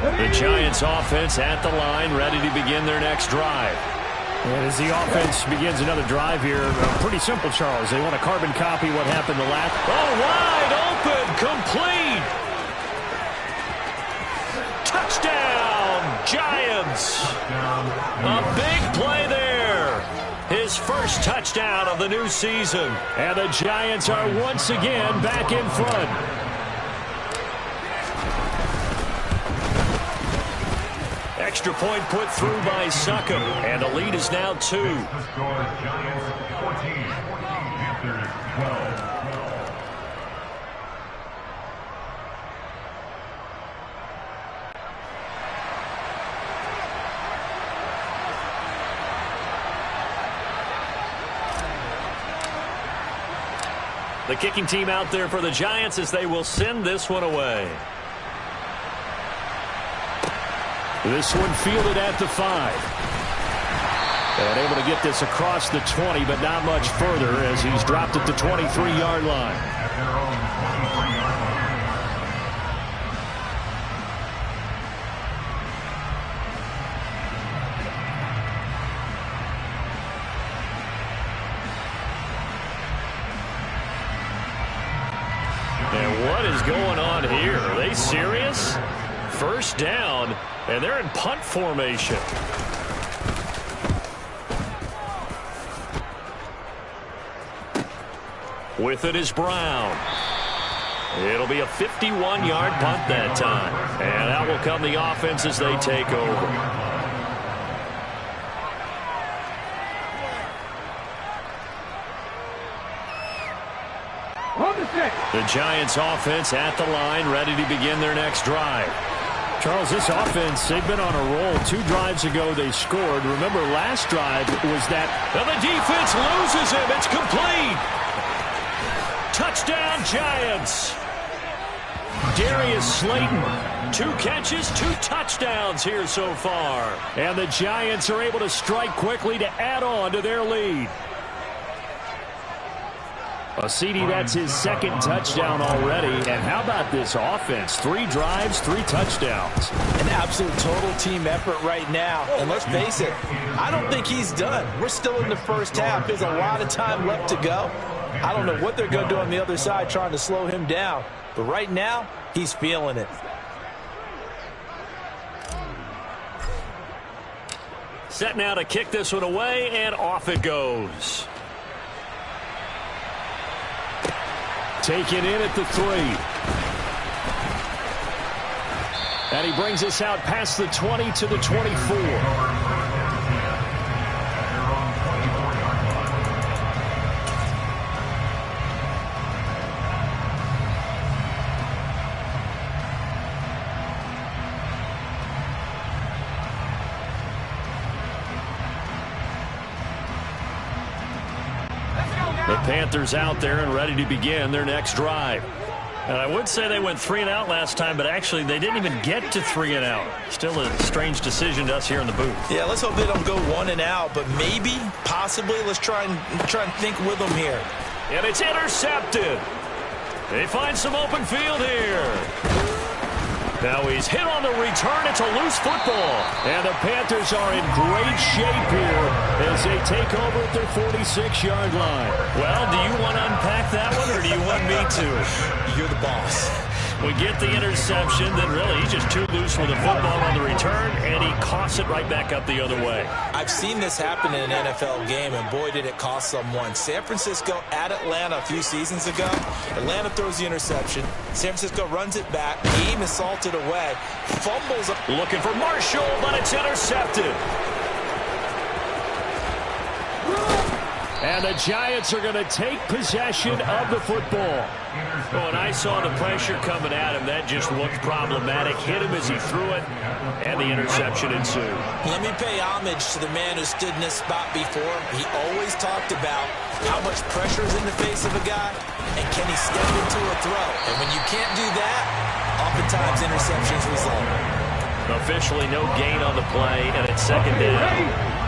The Giants offense at the line, ready to begin their next drive. And as the offense begins another drive here, pretty simple, Charles. They want to carbon copy what happened the last. Oh, wide open, complete. Touchdown, Giants. A big play there. His first touchdown of the new season. And the Giants are once again back in front. Extra point put through by Succop, and the lead is now 2. Giants 14, Panthers 12. The kicking team out there for the Giants as they will send this one away. This one fielded at the 5. And able to get this across the 20, but not much further as he's dropped at the 23-yard line. At their own 23-yard line. And what is going on here? Are they serious? First down, and they're in punt formation. With it is Brown. It'll be a 51-yard punt that time. And out will come the offense as they take over. The Giants offense at the line, ready to begin their next drive. Charles, this offense, they've been on a roll. 2 drives ago they scored. Remember, last drive was that. And the defense loses him. It's complete. Touchdown, Giants. Darius Slayton, 2 catches, 2 touchdowns here so far. And the Giants are able to strike quickly to add on to their lead. CD, that's his 2nd touchdown already. And how about this offense? 3 drives, 3 touchdowns. An absolute total team effort right now. And let's face it, I don't think he's done. We're still in the first half. There's a lot of time left to go. I don't know what they're going to do on the other side trying to slow him down. But right now, he's feeling it. Set now to kick this one away, and off it goes. Taken in at the 3. And he brings us out past the 20 to the 24. The Panthers out there and ready to begin their next drive. And I would say they went 3 and out last time, but actually they didn't even get to 3 and out. Still a strange decision to us here in the booth. Yeah, let's hope they don't go 1 and out, but maybe, possibly, let's try and think with them here. And it's intercepted. They find some open field here. Now he's hit on the return. It's a loose football. And the Panthers are in great shape here as they take over at their 46-yard line. Well, do you want to unpack that one, or do you want me to? You're the boss. We get the interception, then really he's just too loose with the football on the return, and he coughs it right back up the other way. I've seen this happen in an NFL game, and boy, did it cost someone. San Francisco at Atlanta a few seasons ago. Atlanta throws the interception. San Francisco runs it back. Game is salted away. Fumbles. Looking for Marshall, but it's intercepted. And the Giants are going to take possession of the football. Oh, and I saw the pressure coming at him. That just looked problematic. Hit him as he threw it, and the interception ensued. Let me pay homage to the man who stood in this spot before. He always talked about how much pressure is in the face of a guy, and can he step into a throw. And when you can't do that, oftentimes interceptions result. Officially no gain on the play, and it's 2nd down.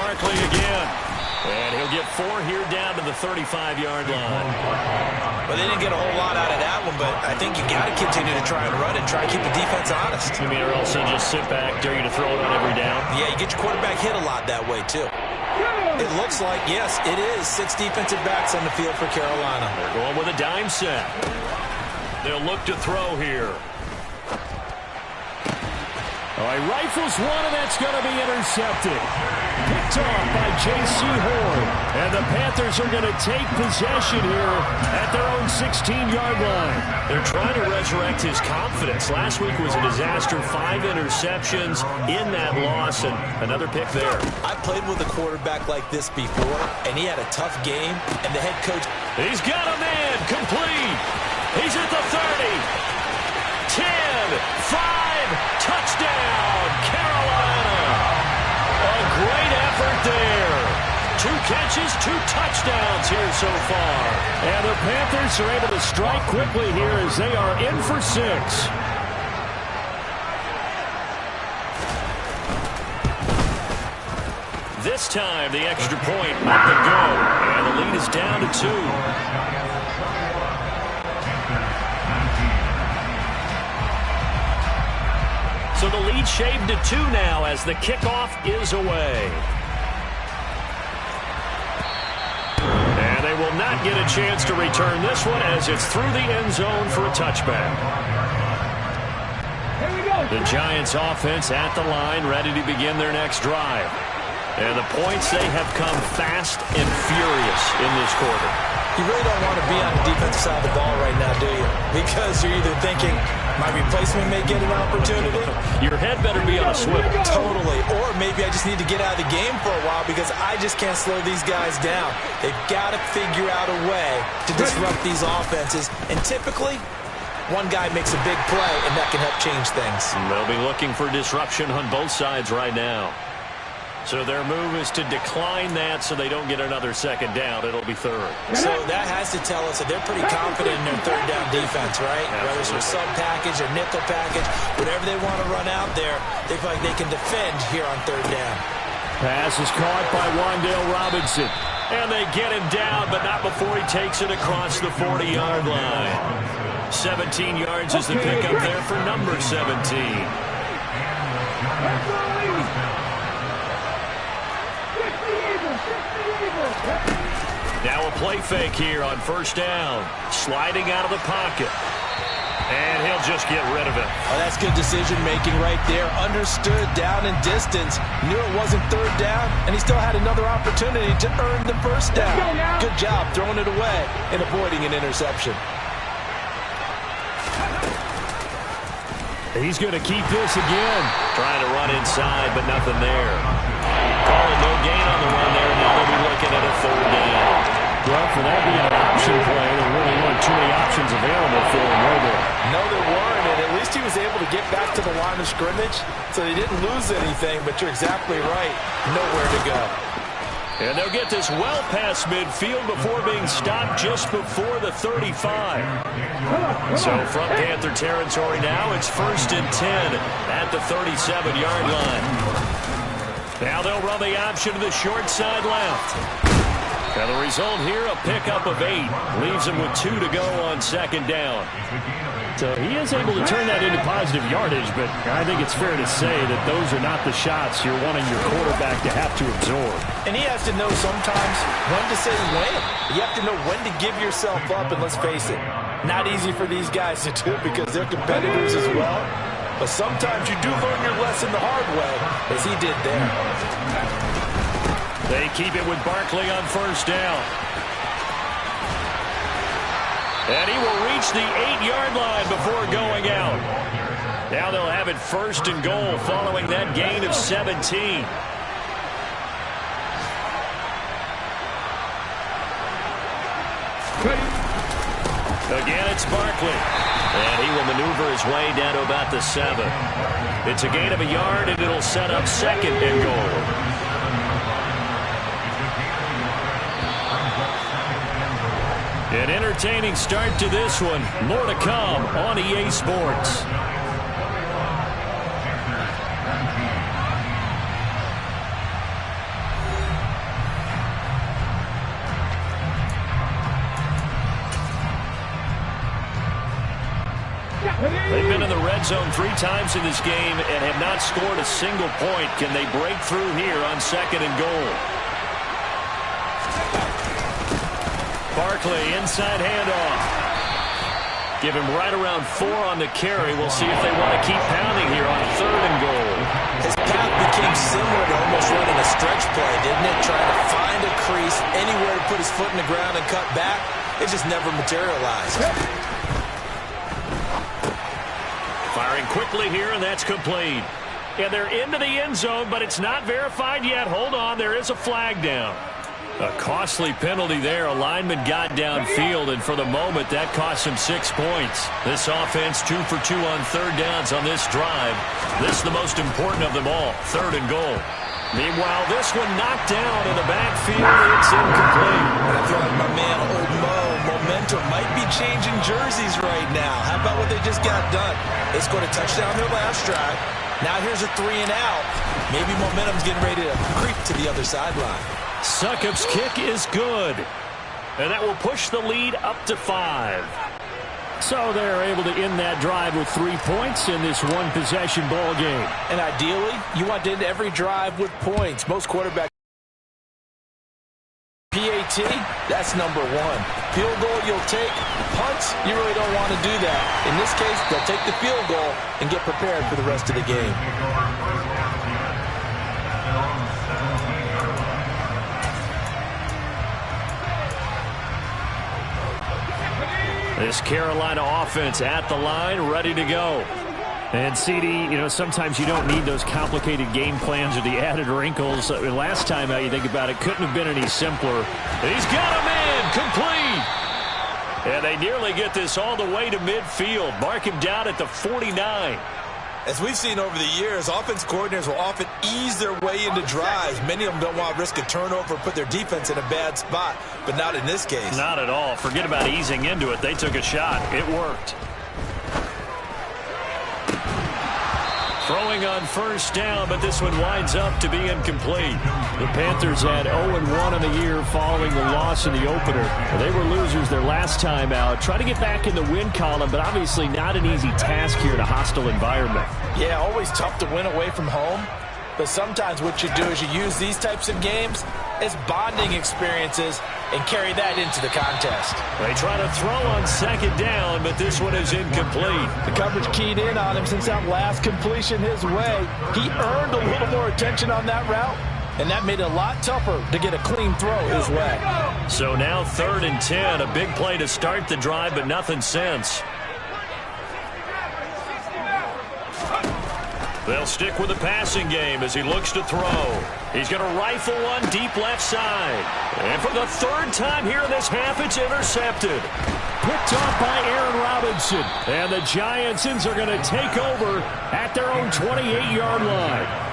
Barkley again. And he'll get 4 here down to the 35-yard line. Well, they didn't get a whole lot out of that one, but I think you got to continue to try and run and try to keep the defense honest. You mean, or else they'll just sit back, dare you to throw it on every down? Yeah, you get your quarterback hit a lot that way, too. It looks like, yes, it is 6 defensive backs on the field for Carolina. They're going with a dime set. They'll look to throw here. All right, rifles one, and that's going to be intercepted. Picked off by J.C. Horn. And the Panthers are going to take possession here at their own 16-yard line. They're trying to resurrect his confidence. Last week was a disaster. 5 interceptions in that loss, and another pick there. I played with a quarterback like this before, and he had a tough game, and the head coach... He's got a man, complete. He's at the 30. 10, 5, touchdown, Carolina. A great effort there. 2 catches, 2 touchdowns here so far. And the Panthers are able to strike quickly here as they are in for 6. This time, the extra point up and go. And the lead is down to 2. So the lead shaved to 2 now as the kickoff is away. And they will not get a chance to return this one as it's through the end zone for a touchback. The Giants offense at the line, ready to begin their next drive. And the points, they have come fast and furious in this quarter. You really don't want to be on the defensive side of the ball right now, do you? Because you're either thinking, my replacement may get an opportunity. Your head better be on a swivel. Totally. Or maybe I just need to get out of the game for a while because I just can't slow these guys down. They've got to figure out a way to disrupt these offenses. And typically, one guy makes a big play, and that can help change things. They'll be looking for disruption on both sides right now. So their move is to decline that so they don't get another second down. It'll be 3rd. So that has to tell us that they're pretty confident in their 3rd down defense, right? Absolutely. Whether it's a sub package or nickel package, whatever they want to run out there, they feel like they can defend here on 3rd down. Pass is caught by Wan'Dale Robinson. And they get him down, but not before he takes it across the 40-yard line. 17 yards is the pickup there for number 17. Now a play fake here on 1st down. Sliding out of the pocket. And he'll just get rid of it. Oh, that's good decision-making right there. Understood down and distance. Knew it wasn't 3rd down, and he still had another opportunity to earn the 1st down. Good job throwing it away and avoiding an interception. He's going to keep this again. Trying to run inside, but nothing there. Calling no gain on the run there. Now they'll be looking at a 3rd down. Well, for that being an option play, there really weren't too many options available for him, were there? No, there weren't, and at least he was able to get back to the line of scrimmage, so he didn't lose anything, but you're exactly right. Nowhere to go. And they'll get this well past midfield before being stopped just before the 35. So from Panther territory now, it's 1st and 10 at the 37-yard line. Now they'll run the option to the short side left. And the result here, a pickup of 8. Leaves him with 2 to go on 2nd down. So he is able to turn that into positive yardage, but I think it's fair to say that those are not the shots you're wanting your quarterback to have to absorb. And he has to know sometimes when to say when. You have to know when to give yourself up, and let's face it, not easy for these guys to do because they're competitors as well. But sometimes you do learn your lesson the hard way, as he did there. They keep it with Barkley on 1st down. And he will reach the 8-yard line before going out. Now they'll have it 1st and goal following that gain of 17. Again, it's Barkley. And he will maneuver his way down to about the 7. It's a gain of a yard, and it'll set up 2nd and goal. An entertaining start to this one. More to come on EA Sports. red zone 3 times in this game and have not scored a single point. Can they break through here on 2nd and goal? Barkley, inside handoff. Give him right around 4 on the carry. We'll see if they want to keep pounding here on 3rd and goal. His path became similar to almost running a stretch play, didn't it? Trying to find a crease, anywhere to put his foot in the ground and cut back. It just never materialized. Firing quickly here, and that's complete. And they're into the end zone, but it's not verified yet. Hold on, there is a flag down. A costly penalty there. A lineman got downfield, and for the moment, that cost him 6 points. This offense 2 for 2 on 3rd downs on this drive. This is the most important of them all, 3rd and goal. Meanwhile, this one knocked down in the backfield. It's incomplete. I feel like my man, Old Mo, momentum might be changing jerseys right now. How about what they just got done? They scored a touchdown their last drive. Now here's a 3 and out. Maybe momentum's getting ready to creep to the other sideline. Succop's kick is good. And that will push the lead up to 5. So they're able to end that drive with 3 points in this one-possession ball game. And ideally, you want to end every drive with points. Most quarterbacks. PAT, that's number 1. Field goal you'll take. Punts, you really don't want to do that. In this case, they'll take the field goal and get prepared for the rest of the game. This Carolina offense at the line, ready to go. And CD, sometimes you don't need those complicated game plans or the added wrinkles. Last time out, you think about it, couldn't have been any simpler. He's got him in, complete. And they nearly get this all the way to midfield. Mark him down at the 49. As we've seen over the years, offense coordinators will often ease their way into drives. Many of them don't want to risk a turnover or put their defense in a bad spot, but not in this case. Not at all. Forget about easing into it. They took a shot. It worked. Throwing on 1st down, but this one winds up to be incomplete. The Panthers had 0-1 in the year following the loss in the opener. They were losers their last time out. Try to get back in the win column, but obviously not an easy task here in a hostile environment. Yeah, always tough to win away from home. But sometimes what you do is you use these types of games as bonding experiences and carry that into the contest. They try to throw on 2nd down, but this one is incomplete. The coverage keyed in on him since that last completion his way. He earned a little more attention on that route, and that made it a lot tougher to get a clean throw his way. So now 3rd and 10, a big play to start the drive, but nothing since. They'll stick with the passing game as he looks to throw. He's going to rifle one deep left side. And for the 3rd time here in this half, it's intercepted. Picked off by Aaron Robinson. And the Giantsons are going to take over at their own 28-yard line.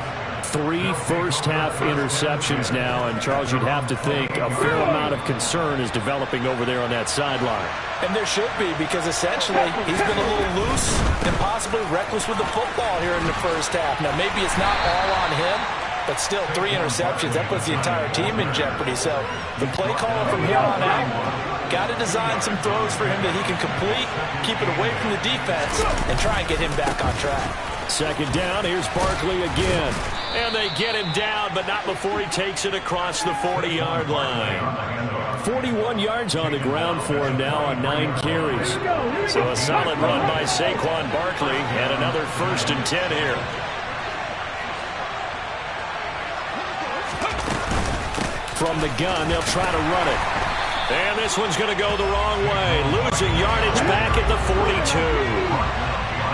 3 first-half interceptions now, and Charles, you'd have to think a fair amount of concern is developing over there on that sideline. And there should be, because essentially he's been a little loose and possibly reckless with the football here in the first half. Now, maybe it's not all on him, but still 3 interceptions. That puts the entire team in jeopardy. So the play caller from here on out got to design some throws for him that he can complete, keep it away from the defense, and try and get him back on track. 2nd down, here's Barkley again. And they get him down, but not before he takes it across the 40-yard line. 41 yards on the ground for him now on 9 carries. So a solid run by Saquon Barkley, and another 1st and 10 here. From the gun, they'll try to run it. And this one's going to go the wrong way, losing yardage back at the 42.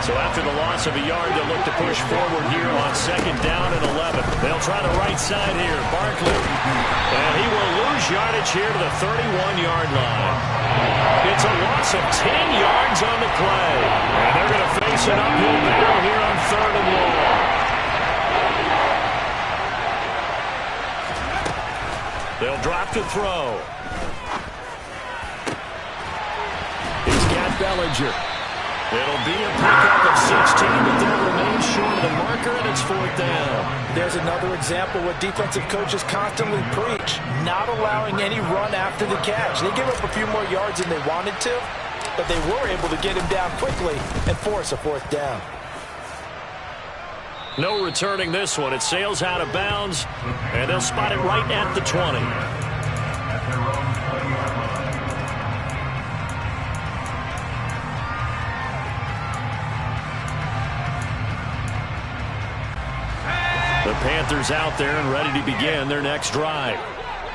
So after the loss of a yard, they'll look to push forward here on 2nd down and 11. They'll try the right side here, Barkley. And he will lose yardage here to the 31-yard line. It's a loss of 10 yards on the play. And they're going to face an uphill battle here on 3rd and long. They'll drop to throw. He's got Bellinger. It'll be a pickup of 16, but they'll remain short of the marker, and it's 4th down. There's another example what defensive coaches constantly preach, not allowing any run after the catch. They gave up a few more yards than they wanted to, but they were able to get him down quickly and force a 4th down. No returning this one. It sails out of bounds, and they'll spot it right at the 20. At their own 20-yard line. The Panthers out there and ready to begin their next drive.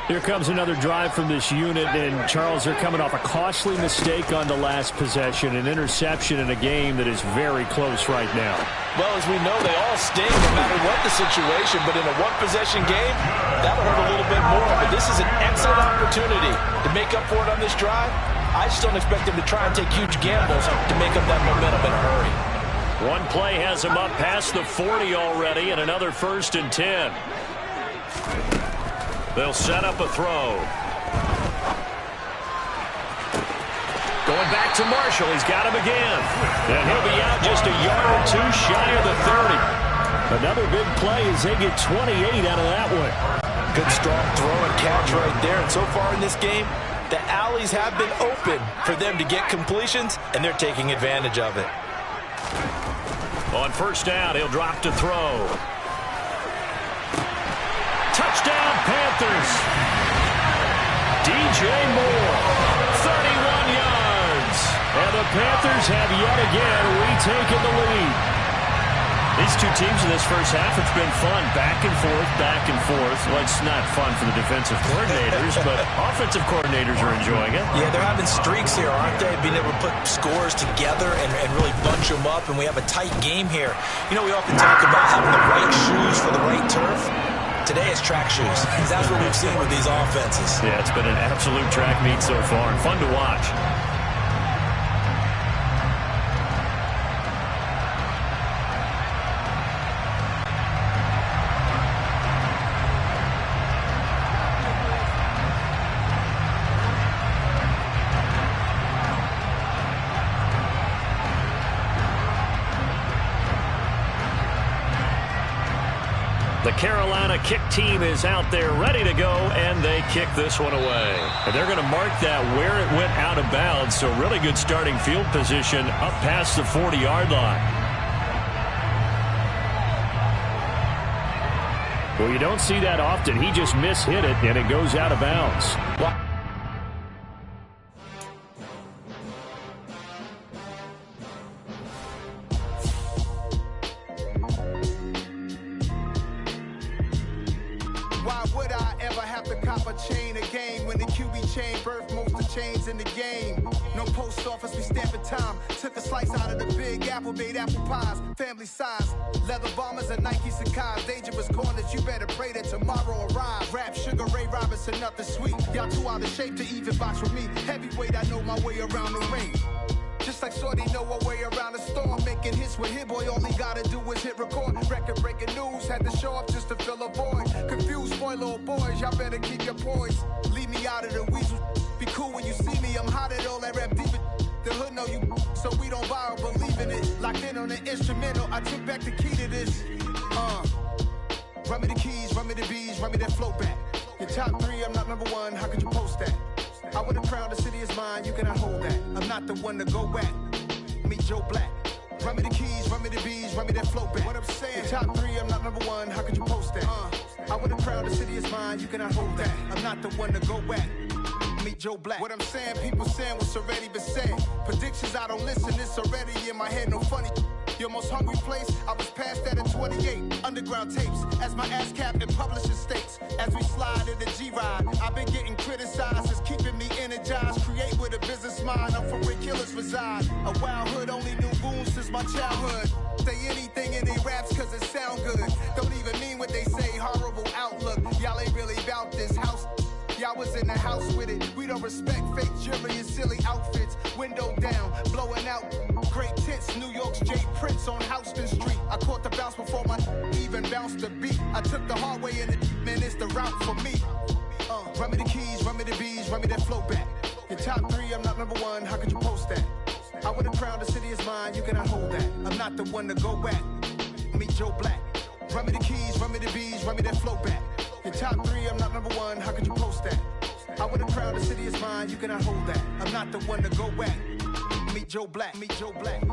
Here comes another drive from this unit, and Charles, they're coming off a costly mistake on the last possession, an interception in a game that is very close right now. Well, as we know, they all sting no matter what the situation, but in a one-possession game, that'll hurt a little bit more. But this is an excellent opportunity to make up for it on this drive. I just don't expect them to try and take huge gambles to make up that momentum in a hurry. One play has him up past the 40 already, and another 1st and 10. They'll set up a throw. Going back to Marshall. He's got him again. And he'll be out just a yard or two shy of the 30. Another big play as they get 28 out of that one. Good strong throw and catch right there. And so far in this game, the alleys have been open for them to get completions, and they're taking advantage of it. On 1st down, he'll drop to throw. Touchdown, Panthers. DJ Moore, 31 yards. And the Panthers have yet again retaken the lead. These two teams in this first half, it's been fun. Back and forth, back and forth. Well, it's not fun for the defensive coordinators, but offensive coordinators are enjoying it. Yeah, they're having streaks here, aren't they? Being able to put scores together and really bunch them up, and we have a tight game here. You know, we often talk about having the right shoes for the right turf. Today it's track shoes. That's what we've seen with these offenses. Yeah, it's been an absolute track meet so far, and fun to watch. The Carolina kick team is out there ready to go, and they kick this one away. And they're going to mark that where it went out of bounds, so really good starting field position up past the 40-yard line. Well, you don't see that often. He just mishit it, and it goes out of bounds. Why would I ever have to cop a chain a game when the QB chain birthed most of the chains in the game? No post office, we stamping time. Took a slice out of the big apple, made apple pies, family size. Leather bombers and Nike Sacai's. Dangerous corners, you better pray that tomorrow arrive. Rap, Sugar Ray Robinson, nothing sweet. Y'all too out of shape to even box with me. Heavyweight, I know my way around the ring. Just like Shorty know a way around the storm. Making hits with Hit Boy, all he gotta do is hit record. Record-breaking news, had to show up just to fill a void. Confused, spoiled boys, y'all better keep your poise. Leave me out of the weasel. Be cool when you see me, I'm hot at all that rap deep. The hood know you, so we don't borrow, believe in it. Locked in on the instrumental, I took back the key to this. Run me the keys, run me the bees, run me that flow back. Your top 3, I'm not number 1, how could you post that? I would have crowned the city is mine, you cannot hold that. I'm not the one to go back. Meet Joe Black. Run me the keys, run me the bees, run me that flow back. What I'm saying, your top 3, I'm not number 1, how could you post that? I would have crowned the city is mine, you cannot hold that. I'm not the one to go back. Meet Joe Black. What I'm saying, people saying what's already been said. Predictions, I don't listen, it's already in my head, no funny. Your most hungry place, I was past that at 28. Underground tapes, as my ass cap in publishing states. As we slide in the G-Ride, I've been getting criticized, it's keeping me energized. Create with a business mind, I'm from where killers reside. A wild hood, only knew goons since my childhood. Say anything in they raps cause it sound good. Don't even mean what they say, horrible outlook. Y'all ain't really about this house. Y'all was in the house with it. We don't respect fake jewelry and silly outfits. Window down, blowing out great tits. New York's J. Prince on Houston Street. I caught the bounce before my even bounced the beat. I took the hard way in it, man, it's the route for me. Run me the keys, run me the bees, run me that flow back. Your top 3, I'm not number 1, how could you post that? I would have crowned the city is mine, you cannot hold that. I'm not the one to go back. Meet Joe Black. Run me the keys, run me the bees, run me that flow back. Your top 3, I'm not number 1, how could you post that? I would have crowned the city is mine, you cannot hold that. I'm not the one to go back. Meet Joe Black, meet Joe Black.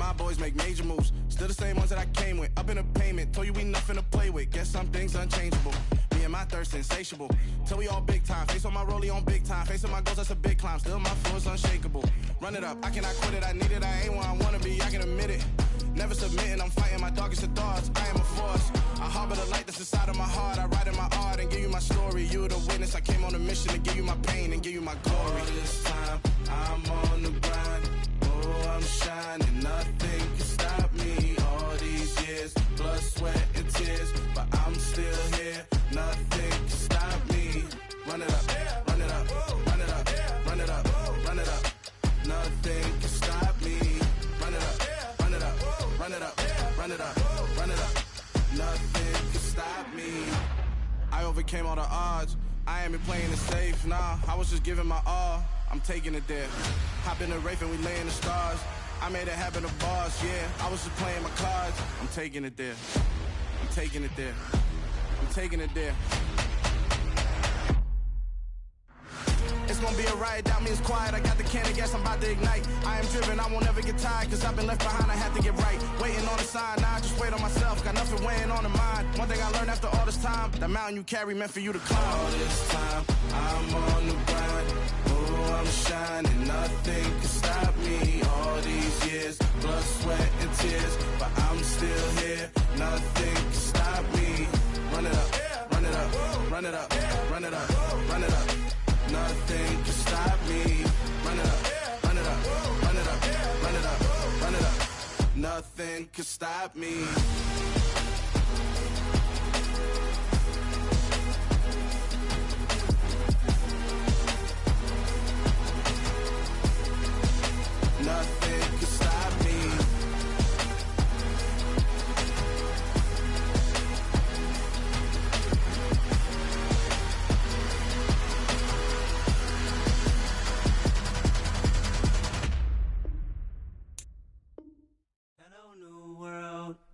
my boys make major moves. Still the same ones that I came with. Up in the payment, told you we nothing to play with. Guess some things unchangeable. Me and my thirst insatiable. Till we all big time. Face on my rollie on big time. Facing my goals, that's a big climb. Still my flow is unshakable. Run it up, I cannot quit it. I need it, I ain't where I wanna be, I can admit it. Never submitting, I'm fighting my darkest of thoughts. I am a force. I harbor the light that's inside of my heart. I write in my art and give you my story. You the witness. I came on a mission to give you my pain and give you my glory. All this time, I'm on the grind. Oh, I'm shining. Nothing can stop me. All these years, blood, sweat, and tears. But I'm still here. Nothing can stop me. Run it up, run it up, run it up, run it up, run it up. Nothing can stop me. Run it up, run it up, run it up, run it up, run it up. Nothing can stop me. I overcame all the odds. I ain't been playing it safe, nah. I was just giving my all. I'm taking it there. Hop in the Wraith and we lay in the stars. I made it happen to boss, yeah. I was just playing my cards. I'm taking it there. I'm taking it there. I'm taking it there. It's gonna be a riot, that means quiet. I got the can of gas, I'm about to ignite. I am driven, I won't never get tired, cause I've been left behind, I have to get right. Waiting on the sign, now I just wait on myself. Got nothing weighing on the mind. One thing I learned after all this time, that mountain you carry meant for you to climb. All this time, I'm on the grind. Oh, I'm shining, nothing can stop me. All these years, blood, sweat, and tears. But I'm still here, nothing can stop me. Run it up, run it up, run it up, run it up, run it up. Nothing can stop me. Run it up, run it up, run it up, run it up, run it up. Nothing can stop me. Nothing can stop me.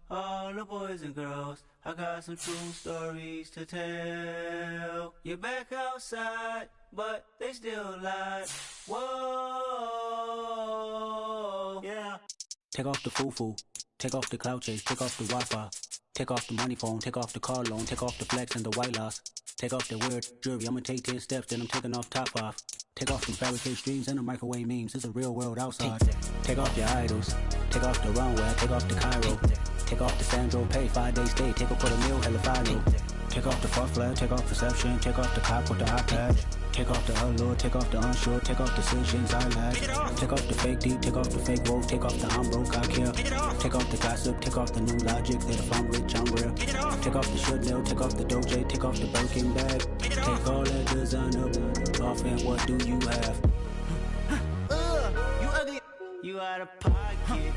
All the boys and girls, I got some true stories to tell. You're back outside, but they still lied. Whoa, yeah. Take off the foo-foo, take off the cloud chase, take off the Wi-Fi, take off the money phone, take off the car loan, take off the flex and the white loss. Take off the weird jewelry, I'ma take 10 steps, then I'm taking off top off. Take off them fabricate streams and the microwave memes, it's a real world outside. Take off your idols, take off the runway, take off the Cairo. Take off the Sandro pay, 5-day stay, take up for the meal, hella final. Take off the far flag, take off perception, take off the cop with the iPad. Take off the allure, take off the unsure, take off decisions I lack. Take off the fake deep, take off the fake woke, take off the I'm broke, I care. Take off the gossip, take off the new logic, that if I'm rich, I'm real. Take off the should know, take off the doje, take off the Birkin bag. Take all that designer off and what do you have? You ugly, you out of pocket.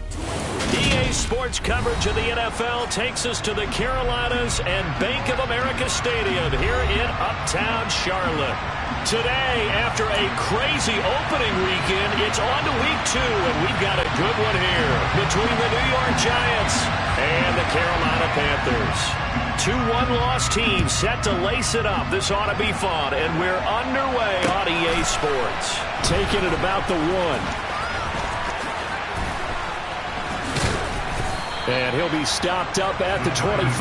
EA Sports coverage of the NFL takes us to the Carolinas and Bank of America Stadium here in Uptown Charlotte. Today, after a crazy opening weekend, it's on to week 2, and we've got a good one here between the New York Giants and the Carolina Panthers. 2 one-loss teams set to lace it up. This ought to be fun, and we're underway on EA Sports. Taking it about the 1. And he'll be stopped up at the 25.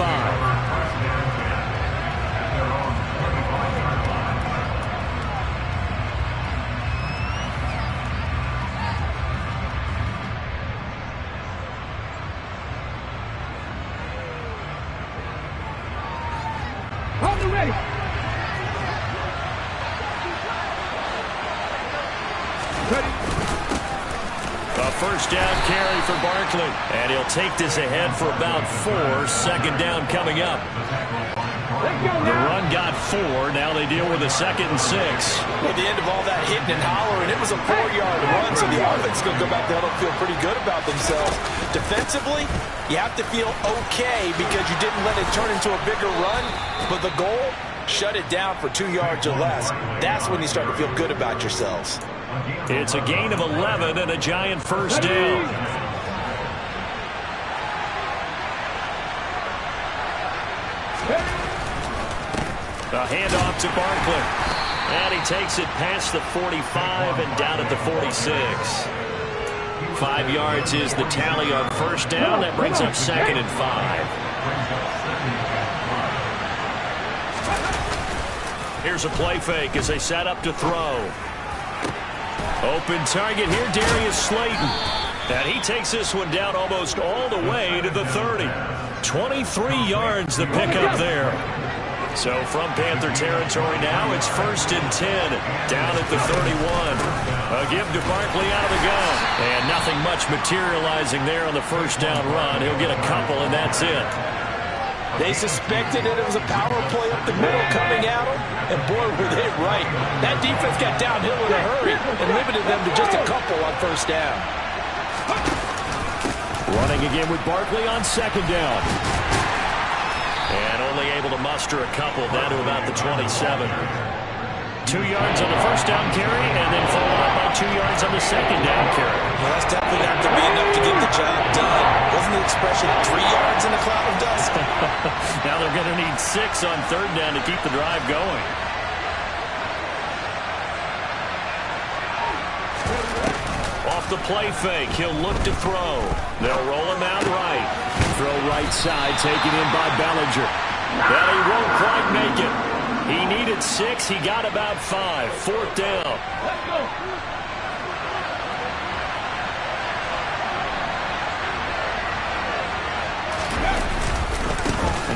Hold it ready. A first down carry for Barkley. And he'll take this ahead for about 4. Second down coming up. The run got 4. Now they deal with a 2nd and 6. At the end of all that hitting and hollering, it was a 4-yard run, so the offense is going to go back there and feel pretty good about themselves. Defensively, you have to feel okay because you didn't let it turn into a bigger run, but the goal, shut it down for 2 yards or less. That's when you start to feel good about yourselves. It's a gain of 11 and a Giant first down. A handoff to Barkley. And he takes it past the 45 and down at the 46. 5 yards is the tally on first down. That brings up 2nd and 5. Here's a play fake as they set up to throw. Open target here, Darius Slayton. And he takes this one down almost all the way to the 30. 23 yards the pickup there. So from Panther territory now, it's 1st and 10 down at the 31. A give to Barkley out of the gun. And nothing much materializing there on the first down run. He'll get a couple, and that's it. They suspected that it was a power play up the middle coming at them, and boy, were they right. That defense got downhill in a hurry and limited them to just a couple on first down. Running again with Barkley on 2nd down. And only able to muster a couple down to about the 27. 2 yards on the first down carry, and then followed up by 2 yards on the 2nd down carry. Well, that's definitely going to have to be enough to get the job done. Wasn't the expression 3 yards in a cloud of dust? Now they're going to need 6 on 3rd down to keep the drive going. Off the play fake, he'll look to throw. They'll roll him out right. Throw right side, taken in by Bellinger. But he won't quite make it. He needed 6. He got about 5. 4th down.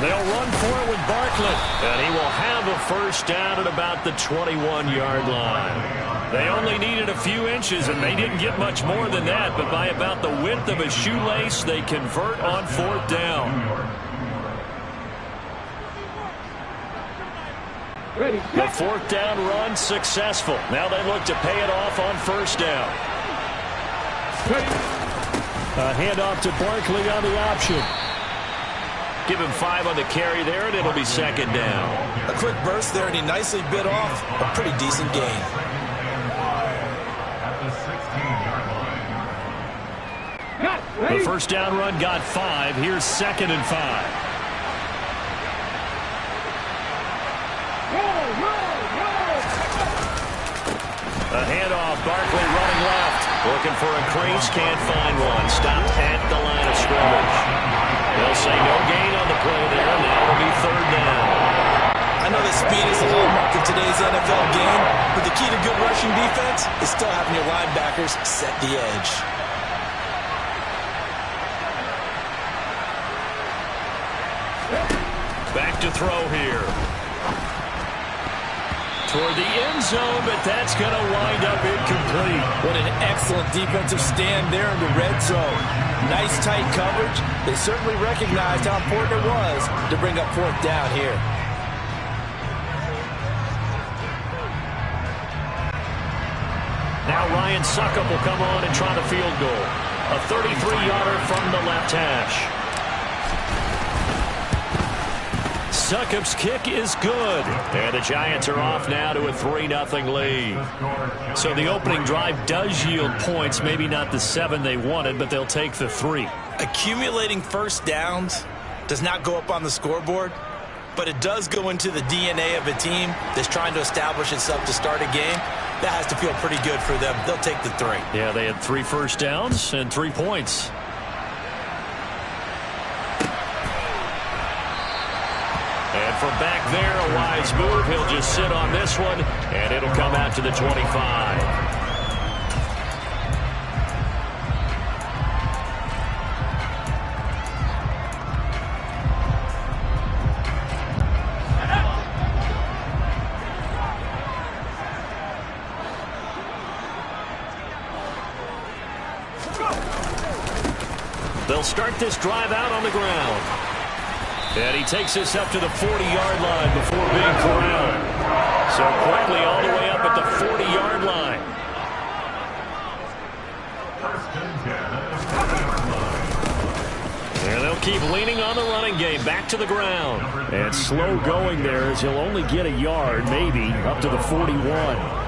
They'll run for it with Barkley. And he will have a first down at about the 21-yard line. They only needed a few inches, and they didn't get much more than that. But by about the width of a shoelace, they convert on 4th down. The 4th down run successful. Now they look to pay it off on first down. A handoff to Barkley on the option. Give him 5 on the carry there, and it'll be 2nd down. A quick burst there, and he nicely bit off a pretty decent gain. The first down run got 5. Here's 2nd and 5. A handoff, Barkley running left. Looking for a crease, can't find one. Stopped at the line of scrimmage. They'll say no gain on the play there. Now it'll be 3rd down. I know that speed is the hallmark of today's NFL game, but the key to good rushing defense is still having your linebackers set the edge. Back to throw here. Toward the end zone, but that's going to wind up incomplete. What an excellent defensive stand there in the red zone. Nice tight coverage. They certainly recognized how important it was to bring up 4th down here. Now Ryan Suckup will come on and try the field goal. A 33-yarder from the left hash. Succup's kick is good. And the Giants are off now to a 3-0 lead. So the opening drive does yield points. Maybe not the 7 they wanted, but they'll take the 3. Accumulating first downs does not go up on the scoreboard, but it does go into the DNA of a team that's trying to establish itself to start a game. That has to feel pretty good for them. They'll take the 3. Yeah, they had 3 first downs and 3 points. And from back there, a wise move. He'll just sit on this one, and it'll come out to the 25. They'll start this drive out on the ground. And he takes this up to the 40-yard line before being corralled. So quickly all the way up at the 40-yard line. And they'll keep leaning on the running game. Back to the ground. And slow going there as he'll only get a yard, maybe, up to the 41.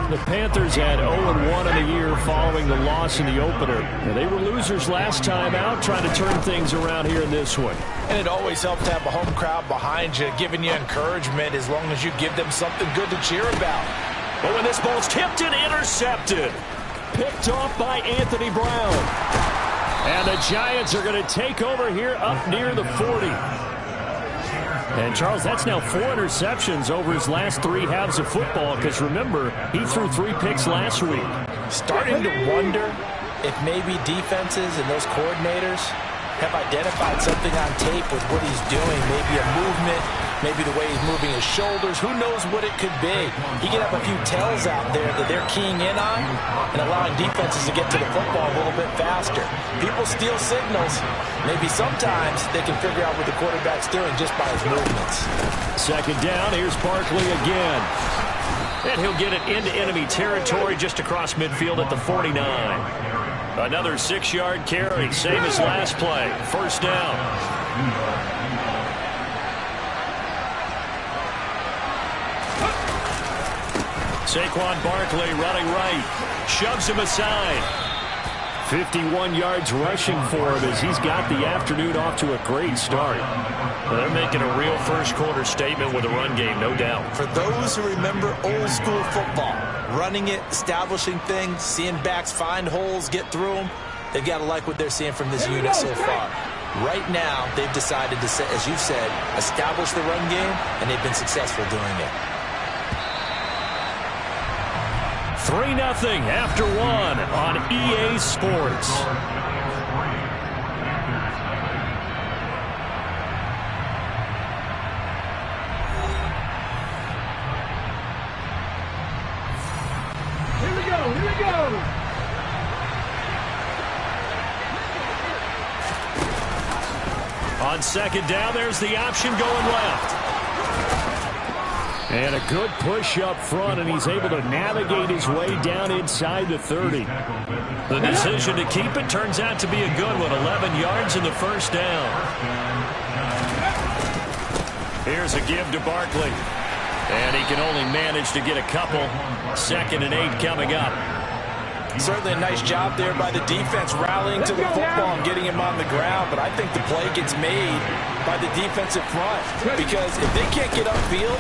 The Panthers had 0-1 in the year following the loss in the opener. And they were losers last time out, trying to turn things around here in this one. And it always helps to have a home crowd behind you, giving you encouragement as long as you give them something good to cheer about. But when this ball's tipped and intercepted, picked off by Anthony Brown. And the Giants are going to take over here up near the 40. And, Charles, that's now 4 interceptions over his last 3 halves of football because, remember, he threw 3 picks last week. Starting to wonder if maybe defenses and those coordinators have identified something on tape with what he's doing, maybe a movement, maybe the way he's moving his shoulders. Who knows what it could be? He could have a few tells out there that they're keying in on and allowing defenses to get to the football a little bit faster. People steal signals. Maybe sometimes they can figure out what the quarterback's doing just by his movements. Second down, here's Barkley again. And he'll get it into enemy territory just across midfield at the 49. Another 6-yard carry, same as last play. First down. Saquon Barkley running right. Shoves him aside. 51 yards rushing for him as he's got the afternoon off to a great start. They're making a real first-quarter statement with a run game, no doubt. For those who remember old-school football, running it, establishing things, seeing backs find holes, get through them, they've got to like what they're seeing from this unit so far. Right now, they've decided to, as you've said, establish the run game, and they've been successful doing it. 3-0 after 1 on EA Sports. Here we go. On second down, there's the option going left. And a good push up front, and he's able to navigate his way down inside the 30. The decision to keep it turns out to be a good one. 11 yards in the first down. Here's a give to Barkley. And he can only manage to get a couple. 2nd and 8 coming up. Certainly a nice job there by the defense rallying to the football and getting him on the ground, but I think the play gets made by the defensive front because if they can't get upfield,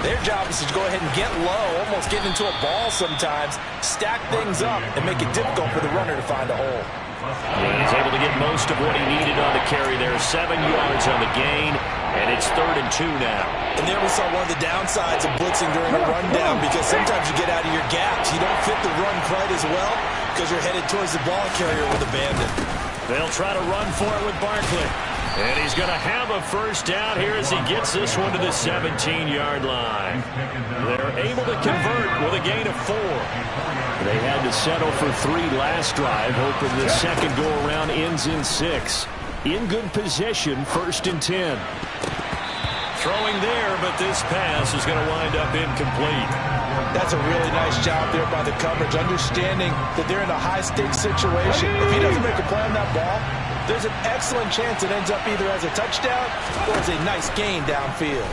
their job is to go ahead and get low, almost get into a ball sometimes, stack things up, and make it difficult for the runner to find a hole. And he's able to get most of what he needed on the carry there. 7 yards on the gain, and it's 3rd and 2 now. And there we saw one of the downsides of blitzing during a rundown because sometimes you get out of your gaps. You don't fit the run quite as well because you're headed towards the ball carrier with abandon. They'll try to run for it with Barkley. And he's going to have a first down here as he gets this one to the 17-yard line. They're able to convert with a gain of 4. They had to settle for 3 last drive, hoping the second go-around ends in 6. In good position, 1st and 10. Throwing there, but this pass is going to wind up incomplete. That's a really nice job there by the coverage, understanding that they're in a high-stakes situation. If he doesn't make a play on that ball, there's an excellent chance it ends up either as a touchdown or as a nice gain downfield.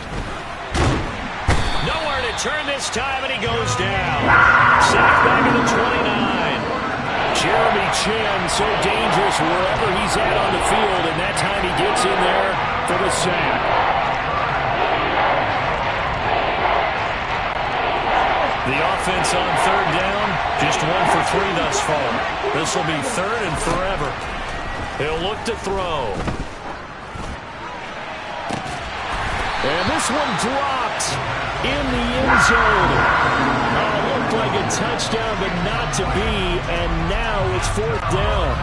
Nowhere to turn this time, and he goes down. Sacked back at the 29. Jeremy Chin, so dangerous wherever he's at on the field, and that time he gets in there for the sack. The offense on 3rd down, just 1 for 3 thus far. This will be 3rd and forever. He'll look to throw. And this one dropped in the end zone. Oh, it looked like a touchdown, but not to be. And now it's 4th down.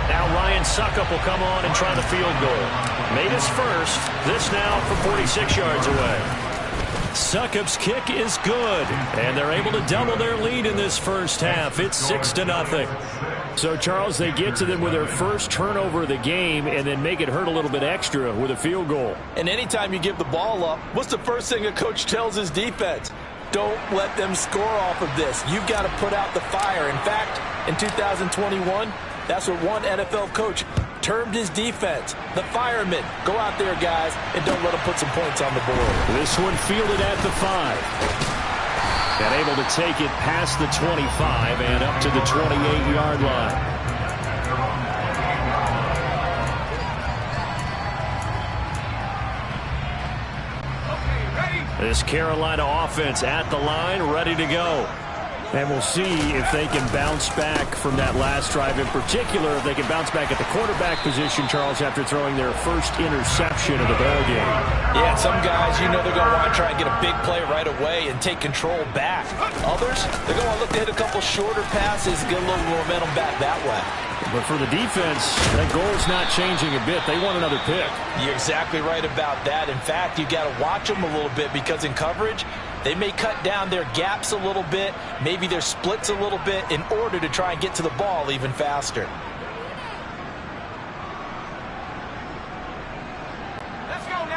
Now Ryan Suckup will come on and try the field goal. Made his first. This now from 46 yards away. Succup's kick is good, and they're able to double their lead in this first half. It's 6-0. So, Charles, they get to them with their first turnover of the game and then make it hurt a little bit extra with a field goal. And anytime you give the ball up, what's the first thing a coach tells his defense? Don't let them score off of this. You've got to put out the fire. In fact, in 2021, that's what one NFL coach termed his defense. The firemen. Go out there, guys, and don't let them put some points on the board. This one fielded at the 5. And able to take it past the 25 and up to the 28-yard line. This Carolina offense at the line, ready to go. And we'll see if they can bounce back from that last drive in particular, if they can bounce back at the quarterback position, Charles, after throwing their first interception of the ballgame. Yeah, and some guys, they're going to want to try and get a big play right away and take control back. Others, they're going to look to hit a couple shorter passes, get a little momentum back that way. But for the defense, that goal's not changing a bit. They want another pick. You're exactly right about that. In fact, you got to watch them a little bit because in coverage, they may cut down their gaps a little bit, maybe their splits a little bit in order to try and get to the ball even faster.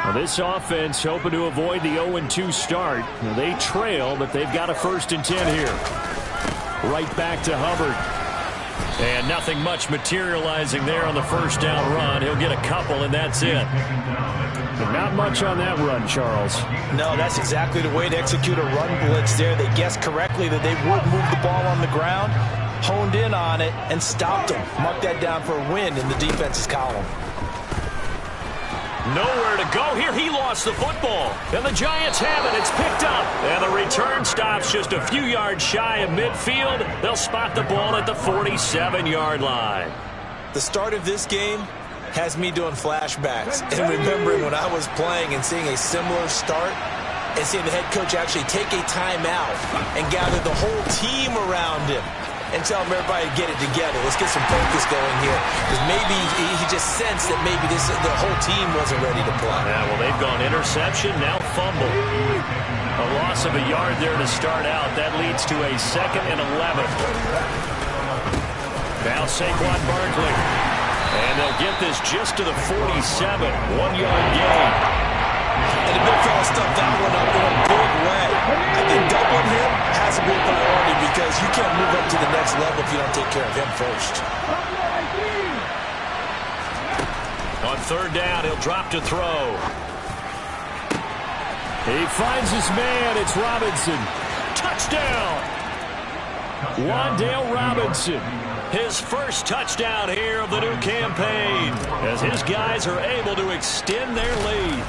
Well, this offense hoping to avoid the 0-2 start. Well, they trail, but they've got a 1st and 10 here. Right back to Hubbard. And nothing much materializing there on the first down run. He'll get a couple, and that's it. But not much on that run, Charles. No, that's exactly the way to execute a run blitz there. They guessed correctly that they would move the ball on the ground, honed in on it, and stopped them. Mark that down for a win in the defense's column. Nowhere to go here. He lost the football. And the Giants have it. It's picked up. And the return stops just a few yards shy of midfield. They'll spot the ball at the 47-yard line. The start of this game has me doing flashbacks and remembering when I was playing and seeing a similar start and seeing the head coach actually take a timeout and gather the whole team around him and tell everybody to get it together. Let's get some focus going here. Because maybe he just sensed that maybe the whole team wasn't ready to play. Yeah, well, they've gone interception, now fumble. A loss of a yard there to start out. That leads to a 2nd and 11. Now Saquon Barkley. And they'll get this just to the 47. 1-yard gain. And the big fella stuffed that one up in a big way. I think doubling him has to be a priority because you can't move up to the next level if you don't take care of him first. On 3rd down, he'll drop to throw. He finds his man. It's Robinson. Touchdown! Wan'Dale Robinson. His first touchdown here of the new campaign as his guys are able to extend their lead.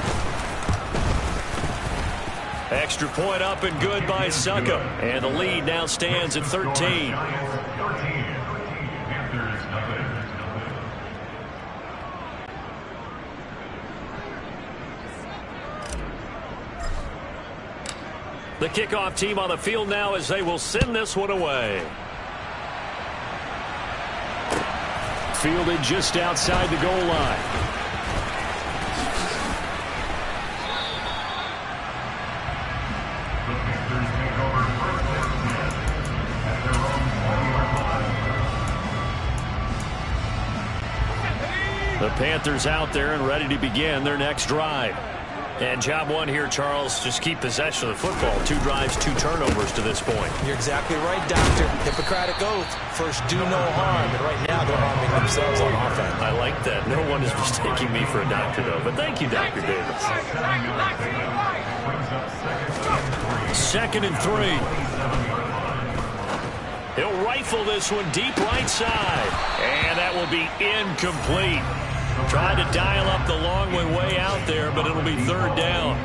Extra point up and good by Suckup. And the lead now stands at 13. The kickoff team on the field now as they will send this one away. Fielded just outside the goal line. The Panthers out there and ready to begin their next drive. And job one here, Charles, just keep possession of the football. 2 drives, 2 turnovers to this point. You're exactly right, Doctor. Hippocratic oath. First, do no harm. And right now, they're harming themselves on offense. I like that. No one is mistaking me for a doctor, though. But thank you, Dr. Davis. 2nd and 3. He'll rifle this one deep right side. And that will be incomplete. Trying to dial up the long way out there, but it'll be 3rd down.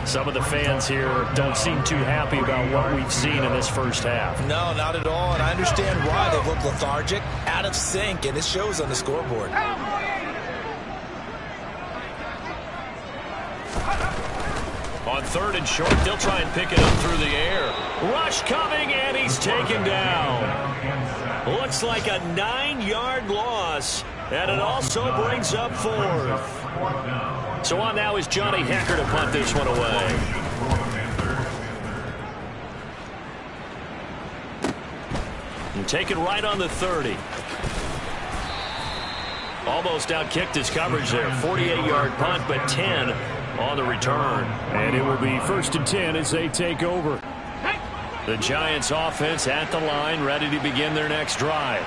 Some of the fans here don't seem too happy about what we've seen in this first half. No, not at all, and I understand why. They look lethargic, out of sync, and it shows on the scoreboard. On 3rd and short, they'll try and pick it up through the air. Rush coming, and he's taken down. Looks like a 9-yard loss. And it also brings up 4th. So on now is Johnny Hecker to punt this one away. And taken right on the 30. Almost outkicked his coverage there. 48-yard punt, but 10 on the return. And it will be 1st and 10 as they take over. The Giants offense at the line, ready to begin their next drive.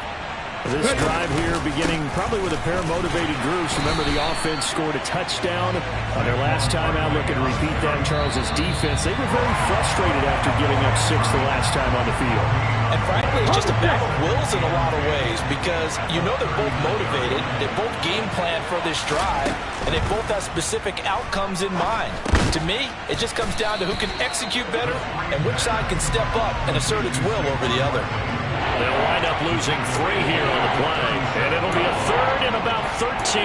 This drive here beginning probably with a pair of motivated groups. Remember, the offense scored a touchdown on their last time out. Looking to repeat that in Charles's defense. They were very frustrated after giving up 6 the last time on the field. And frankly, it's just a battle of wills in a lot of ways because you know they're both motivated, they both game plan for this drive, and they both have specific outcomes in mind. To me, it just comes down to who can execute better and which side can step up and assert its will over the other. They'll wind up losing 3 here on the play, and it'll be a 3rd and about 13.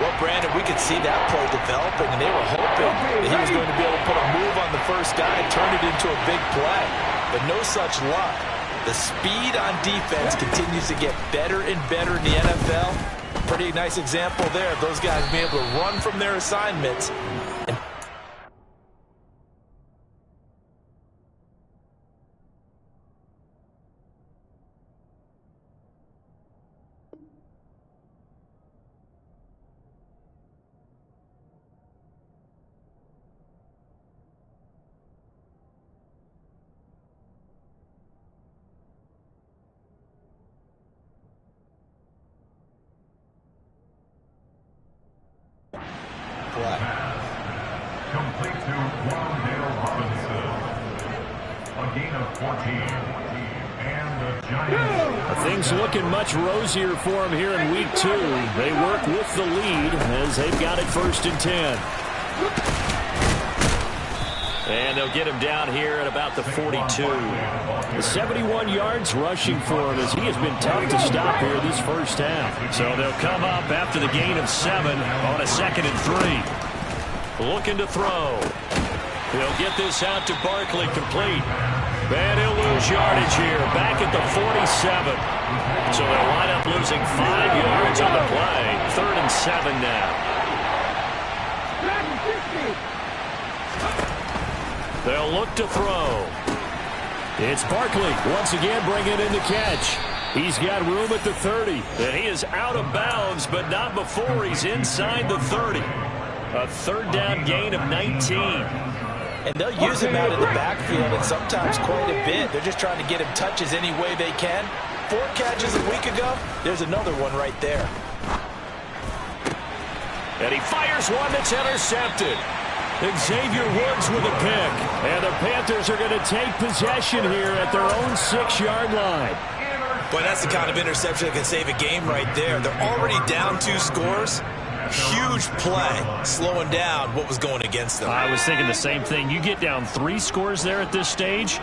Well, Brandon, we could see that play developing, and they were hoping that he was going to be able to put a move on the first guy and turn it into a big play. But no such luck. The speed on defense continues to get better and better in the NFL. Pretty nice example there of those guys being able to run from their assignments. Complete to Wandale Robinson. A gain of 14. And the Giants. Things looking much rosier for him here in week 2. They work with the lead as they've got it 1st and 10. And they'll get him down here at about the 42. The 71 yards rushing for him as he has been tough to stop here this first half. So they'll come up after the gain of 7 on a 2nd and 3. Looking to throw. He'll get this out to Barkley, complete. And he'll lose yardage here, back at the 47. So they'll wind up losing 5 yards on the play. 3rd and 7 now. They'll look to throw. It's Barkley once again bringing in the catch. He's got room at the 30. And he is out of bounds, but not before he's inside the 30. A 3rd down gain of 19. And they'll use him out in the backfield, and sometimes quite a bit. They're just trying to get him touches any way they can. 4 catches a week ago. There's another one right there. And he fires one that's intercepted. Xavier Woods with a pick. And the Panthers are going to take possession here at their own 6-yard line. Boy, that's the kind of interception that can save a game right there. They're already down 2 scores. Huge play, slowing down what was going against them. I was thinking the same thing. You get down 3 scores there at this stage,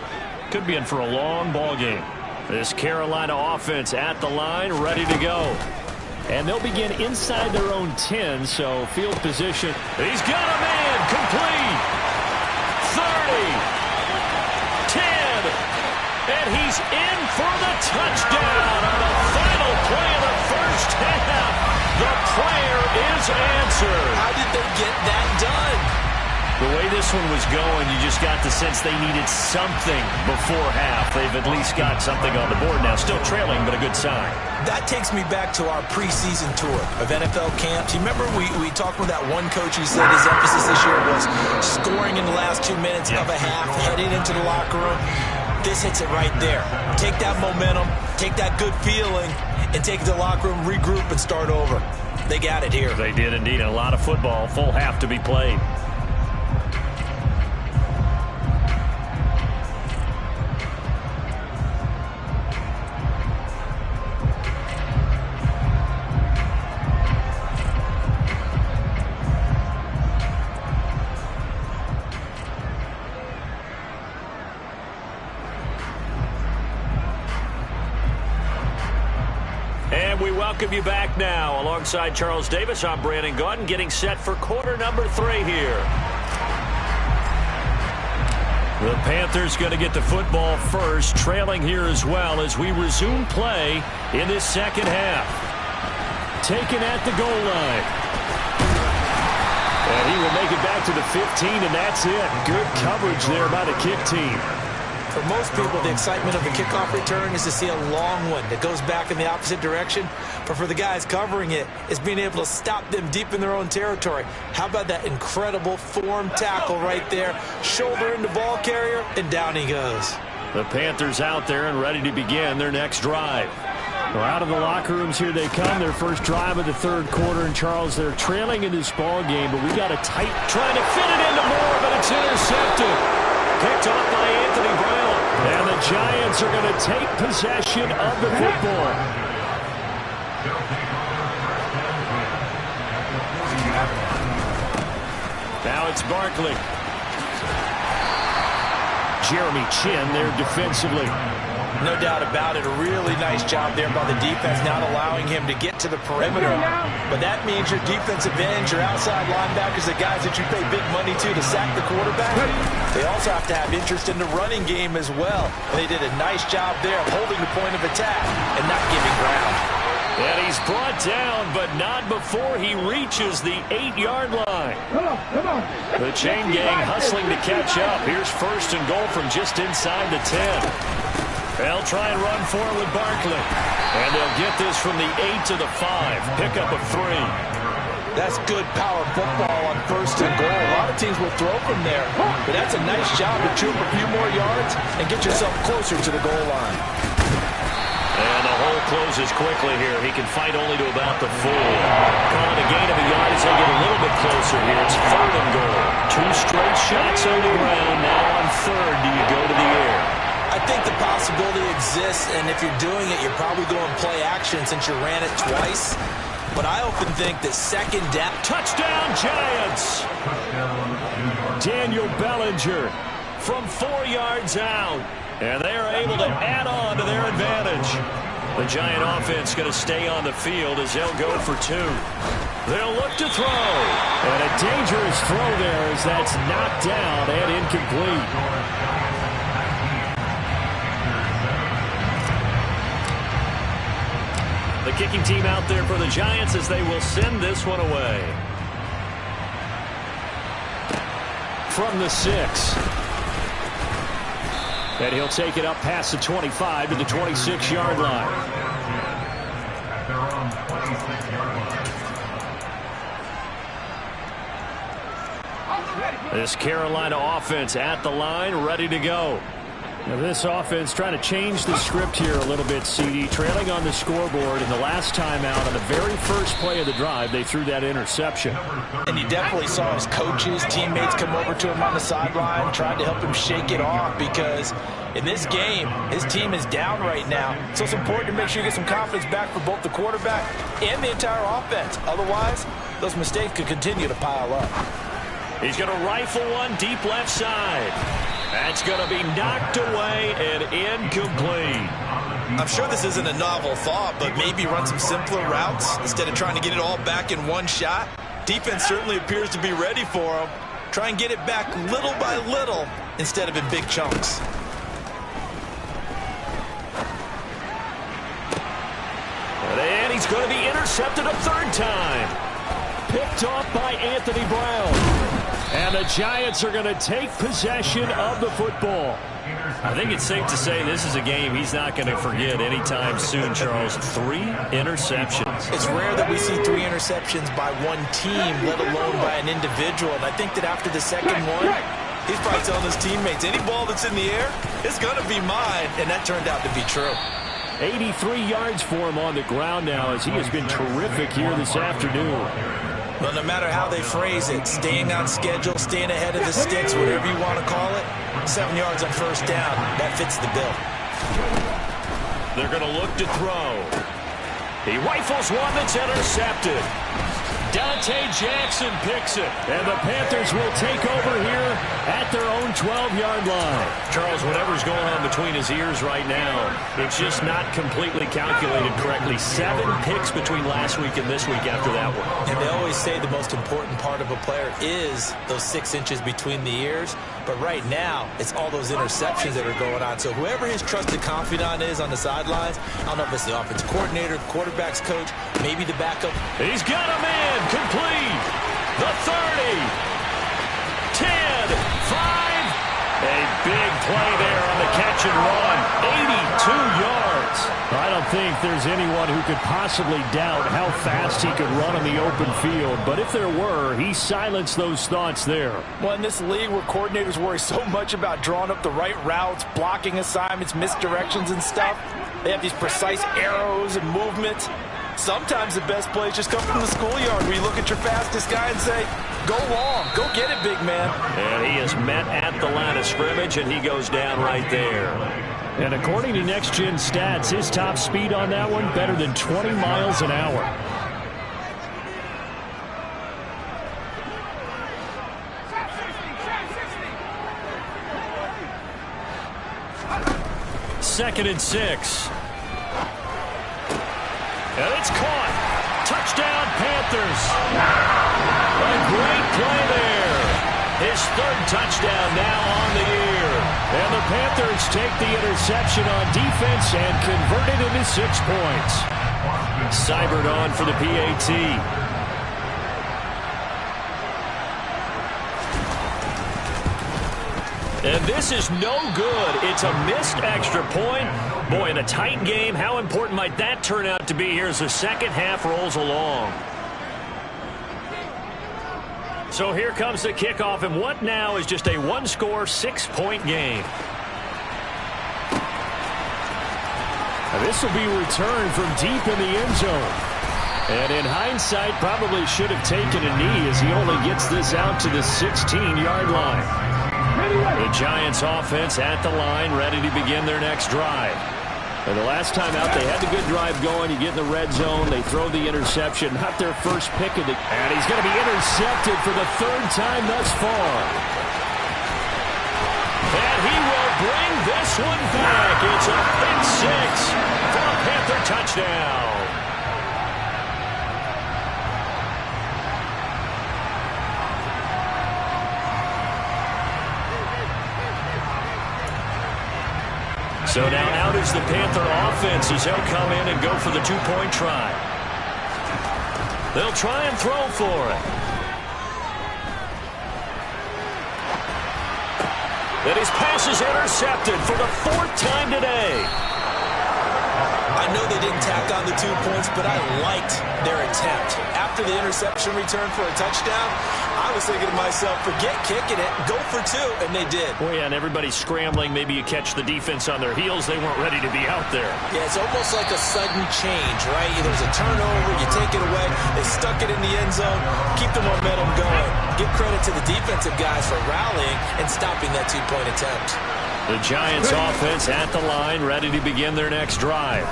could be in for a long ball game. This Carolina offense at the line, ready to go. And they'll begin inside their own 10, so field position. He's got a man, complete. 30, 10, and he's in for the touchdown on the final play of the first half. The prayer is answered. How did they get that done? The way this one was going, you just got the sense they needed something before half. They've at least got something on the board now. Still trailing, but a good sign. That takes me back to our preseason tour of NFL camps. You remember we talked with that one coach who said his emphasis this year was scoring in the last 2 minutes of a half, heading into the locker room. This hits it right there. Take that momentum, take that good feeling, and take it to the locker room, regroup, and start over. They got it here. They did indeed. A lot of football, full half to be played. We welcome you back now. Alongside Charles Davis, I'm Brandon Gaudin, getting set for quarter number 3 here. The Panthers going to get the football first, trailing here as well as we resume play in this second half. Taken at the goal line. And he will make it back to the 15, and that's it. Good coverage there by the kick team. For most people, the excitement of the kickoff return is to see a long one that goes back in the opposite direction. But for the guys covering it, it's being able to stop them deep in their own territory. How about that incredible form tackle right there? Shoulder into ball carrier, and down he goes. The Panthers out there and ready to begin their next drive. Well, out of the locker rooms here they come. Their first drive of the 3rd quarter. And Charles, they're trailing in this ball game, but we got a tight trying to fit it into more, but it's intercepted. Picked off by Anthony Brown. And the Giants are going to take possession of the football. Now it's Barkley. Jeremy Chin there defensively. No doubt about it. A really nice job there by the defense, not allowing him to get to the perimeter. But that means your defensive ends, your outside linebackers, the guys that you pay big money to sack the quarterback, they also have to have interest in the running game as well. And they did a nice job there of holding the point of attack and not giving ground. And he's brought down, but not before he reaches the 8-yard line. The chain gang hustling to catch up. Here's first and goal from just inside the 10. They'll try and run for it with Barkley. And they'll get this from the 8 to the 5. Pickup of 3. That's good power football on first and goal. A lot of teams will throw from there. But that's a nice job to troop a few more yards and get yourself closer to the goal line. And the hole closes quickly here. He can fight only to about the 4. Calling a gain of a yard as they get a little bit closer here. It's 3rd and goal. 2 straight shots on the ground. Now on 3rd, do you go to the air? I think the possibility exists, and if you're doing it, you're probably going play action since you ran it twice. But I often think that second down. Touchdown, Giants! Daniel Bellinger from 4 yards out. And they are able to add on to their advantage. The Giant offense going to stay on the field as they'll go for 2. They'll look to throw. And a dangerous throw there as that's knocked down and incomplete. The kicking team out there for the Giants as they will send this one away. From the 6. And he'll take it up past the 25 to the 26-yard line. This Carolina offense at the line, ready to go. Now this offense trying to change the script here a little bit, CD. Trailing on the scoreboard, and the last time out on the very first play of the drive, they threw that interception. And you definitely saw his coaches, teammates come over to him on the sideline, tried to help him shake it off because in this game, his team is down right now. So it's important to make sure you get some confidence back for both the quarterback and the entire offense. Otherwise, those mistakes could continue to pile up. He's going to rifle one deep left side. That's going to be knocked away and incomplete. I'm sure this isn't a novel thought, but maybe run some simpler routes instead of trying to get it all back in one shot. Defense certainly appears to be ready for him. Try and get it back little by little instead of in big chunks. And he's going to be intercepted a 3rd time. Picked off by Anthony Brown. And the Giants are going to take possession of the football. I think it's safe to say this is a game he's not going to forget anytime soon, Charles. 3 interceptions. It's rare that we see 3 interceptions by one team, let alone by an individual. And I think that after the second one, he's probably telling his teammates, any ball that's in the air, it's going to be mine. And that turned out to be true. 83 yards for him on the ground now as he has been terrific here this afternoon. Well, no matter how they phrase it, staying on schedule, staying ahead of the sticks, whatever you want to call it, 7 yards on first down, that fits the bill. They're going to look to throw. He rifles one that's intercepted. Dante Jackson picks it, and the Panthers will take over here at their own 12-yard line. Charles, whatever's going on between his ears right now, it's just not completely calculated correctly. 7 picks between last week and this week after that one. And they always say the most important part of a player is those 6 inches between the ears. But right now, it's all those interceptions that are going on. So whoever his trusted confidant is on the sidelines, I don't know if it's the offensive coordinator, quarterback's coach, maybe the backup. He's got a man. Complete. The 30. 10. 5. A big play there on the catch and run. 82 yards. I don't think there's anyone who could possibly doubt how fast he could run on the open field. But if there were, he silenced those thoughts there. Well, in this league where coordinators worry so much about drawing up the right routes, blocking assignments, misdirections and stuff, they have these precise arrows and movements. Sometimes the best plays just come from the schoolyard where you look at your fastest guy and say, go long, go get it, big man. And he is met at the line of scrimmage, and he goes down right there. And according to Next Gen Stats, his top speed on that one, better than 20 miles an hour. Second and 6. And it's caught. Touchdown, Panthers. A great play there. His third touchdown now on the year. And the Panthers take the interception on defense and convert it into 6 points. Seibert on for the PAT. And this is no good. It's a missed extra point. Boy, in a tight game, how important might that turn out to be here as the second half rolls along? So here comes the kickoff, and what now is just a one-score, 6-point game. Now this will be returned from deep in the end zone. And in hindsight, probably should have taken a knee as he only gets this out to the 16-yard line. The Giants offense at the line, ready to begin their next drive. And the last time out, they had the good drive going. You get in the red zone, they throw the interception, not their first pick of the... And he's going to be intercepted for the third time thus far. And he will bring this one back. It's a pick 6 for a Panther touchdown. So now out is the Panther offense as they'll come in and go for the 2-point try. They'll try and throw for it. And his pass is intercepted for the 4th time today. I know they didn't tack on the 2 points, but I liked their attempt. After the interception return for a touchdown, I was thinking to myself, forget kicking it, go for 2, and they did. Oh, yeah, and everybody's scrambling. Maybe you catch the defense on their heels. They weren't ready to be out there. Yeah, it's almost like a sudden change, right? There's a turnover, you take it away, they stuck it in the end zone, keep the momentum going. Give credit to the defensive guys for rallying and stopping that 2-point attempt. The Giants offense at the line, ready to begin their next drive.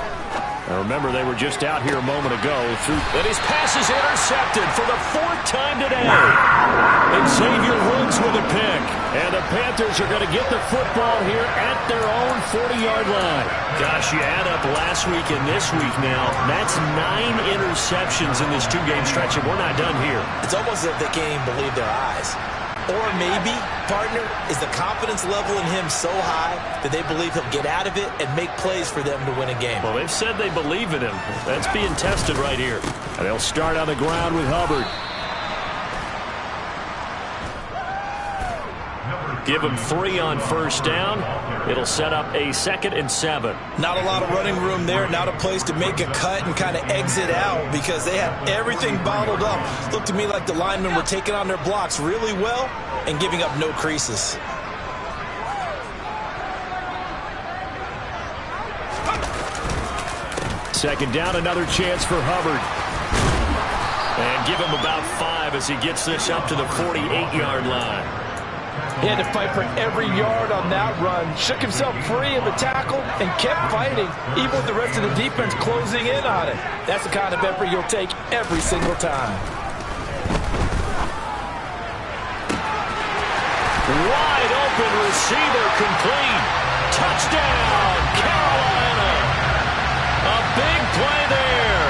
Now remember, they were just out here a moment ago. And his pass is intercepted for the 4th time today. And Xavier Woods with a pick. And the Panthers are going to get the football here at their own 40-yard line. Gosh, you add up last week and this week now. That's 9 interceptions in this 2-game stretch, and we're not done here. It's almost as if they can't even believe their eyes. Or maybe, partner, is the confidence level in him so high that they believe he'll get out of it and make plays for them to win a game. Well, they've said they believe in him. That's being tested right here. And they'll start on the ground with Hubbard. Give him 3 on first down. It'll set up a 2nd and 7. Not a lot of running room there. Not a place to make a cut and kind of exit out because they had everything bottled up. Looked to me like the linemen were taking on their blocks really well and giving up no creases. Second down, another chance for Hubbard. And give him about 5 as he gets this up to the 48-yard line. He had to fight for every yard on that run. Shook himself free of the tackle and kept fighting, even with the rest of the defense closing in on it. That's the kind of effort you'll take every single time. Wide open receiver complete. Touchdown, Carolina. A big play there.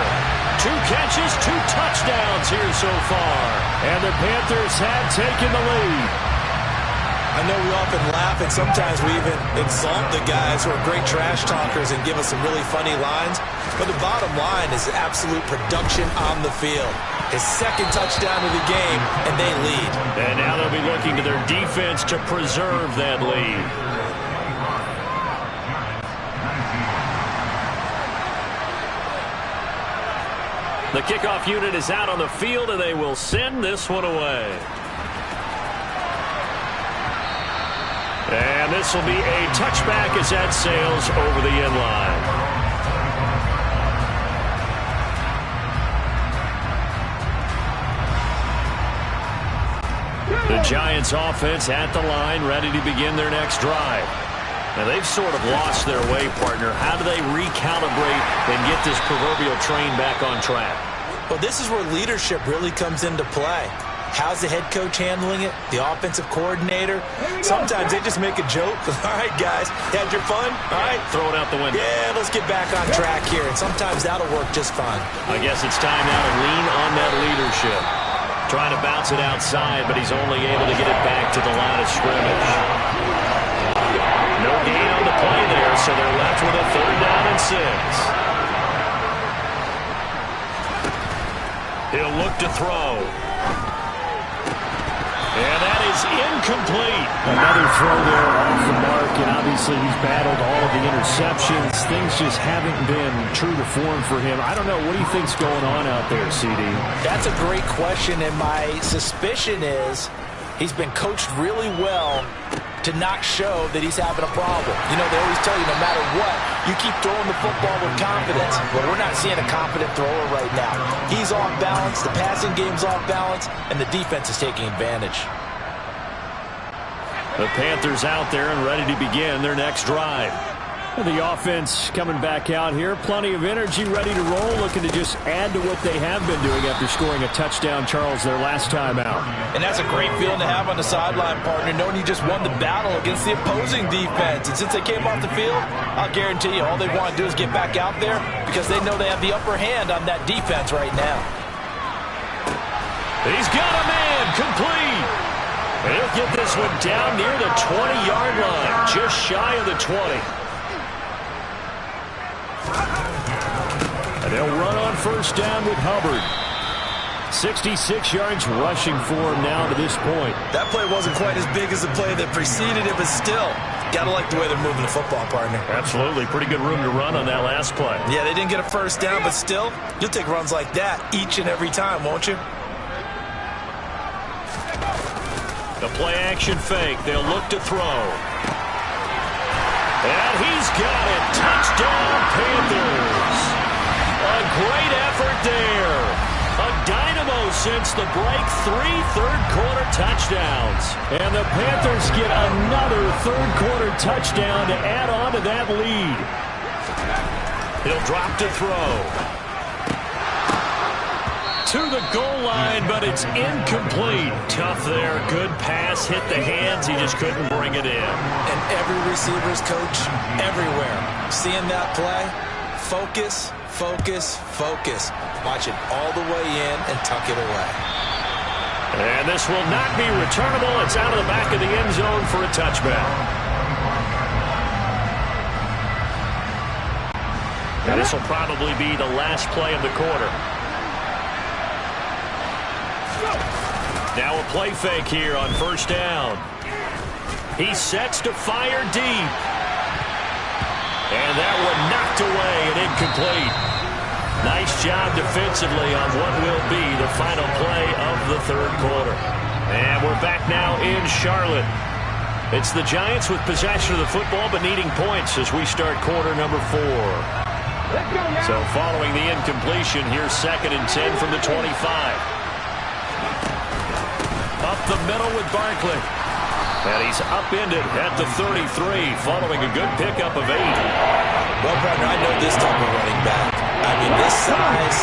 2 catches, 2 touchdowns here so far. And the Panthers have taken the lead. I know we often laugh and sometimes we even exalt the guys who are great trash talkers and give us some really funny lines. But the bottom line is absolute production on the field. His 2nd touchdown of the game, and they lead. And now they'll be looking to their defense to preserve that lead. The kickoff unit is out on the field, and they will send this one away. And this will be a touchback as that sails over the end line. The Giants offense at the line, ready to begin their next drive. And they've sort of lost their way, partner. How do they recalibrate and get this proverbial train back on track? Well, this is where leadership really comes into play. How's the head coach handling it? The offensive coordinator? Sometimes they just make a joke. All right, guys, had your fun? All right. Throw it out the window. Yeah, let's get back on track here. And sometimes that'll work just fine. I guess it's time now to lean on that leadership. Trying to bounce it outside, but he's only able to get it back to the line of scrimmage. No gain on the play there, so they're left with a 3rd down and 6. He'll look to throw. And that is incomplete. Another throw there off the mark, and obviously he's battled all of the interceptions. Things just haven't been true to form for him. I don't know. What do you think's going on out there, CD? That's a great question, and my suspicion is he's been coached really well to not show that he's having a problem. You know, they always tell you no matter what, you keep throwing the football with confidence. But we're not seeing a confident thrower right now. He's off balance, the passing game's off balance, and the defense is taking advantage. The Panthers out there and ready to begin their next drive. The offense coming back out here. Plenty of energy, ready to roll, looking to just add to what they have been doing after scoring a touchdown, Charles, their last time out. And that's a great feeling to have on the sideline, partner, knowing you just won the battle against the opposing defense. And since they came off the field, I'll guarantee you all they want to do is get back out there because they know they have the upper hand on that defense right now. He's got a man complete. He'll get this one down near the 20-yard line, just shy of the 20. And they'll run on 1st down with Hubbard. 66 yards rushing for him now to this point. That play wasn't quite as big as the play that preceded it, but still, gotta like the way they're moving the football, partner. Absolutely. Pretty good room to run on that last play. Yeah, they didn't get a 1st down, but still, you'll take runs like that each and every time, won't you? The play-action fake. They'll look to throw. And he's got it. Touchdown, Panthers. A great effort there. A dynamo since the break. 3 third-quarter touchdowns. And the Panthers get another third-quarter touchdown to add on to that lead. He'll drop to throw. To the goal line, but it's incomplete. Tough there. Good pass. Hit the hands. He just couldn't bring it in. And every receiver's coach everywhere. Seeing that play, focus, focus, focus. Watch it all the way in and tuck it away. And this will not be returnable. It's out of the back of the end zone for a touchback. And this will probably be the last play of the quarter. Now a play fake here on 1st down. He sets to fire deep. And that one knocked away and incomplete. Nice job defensively on what will be the final play of the 3rd quarter. And we're back now in Charlotte. It's the Giants with possession of the football but needing points as we start quarter number 4. So following the incompletion, here's 2nd and 10 from the 25. Up the middle with Barkley. And he's upended at the 33 following a good pickup of 8. Well, partner, I know this type of running back. I mean, this size,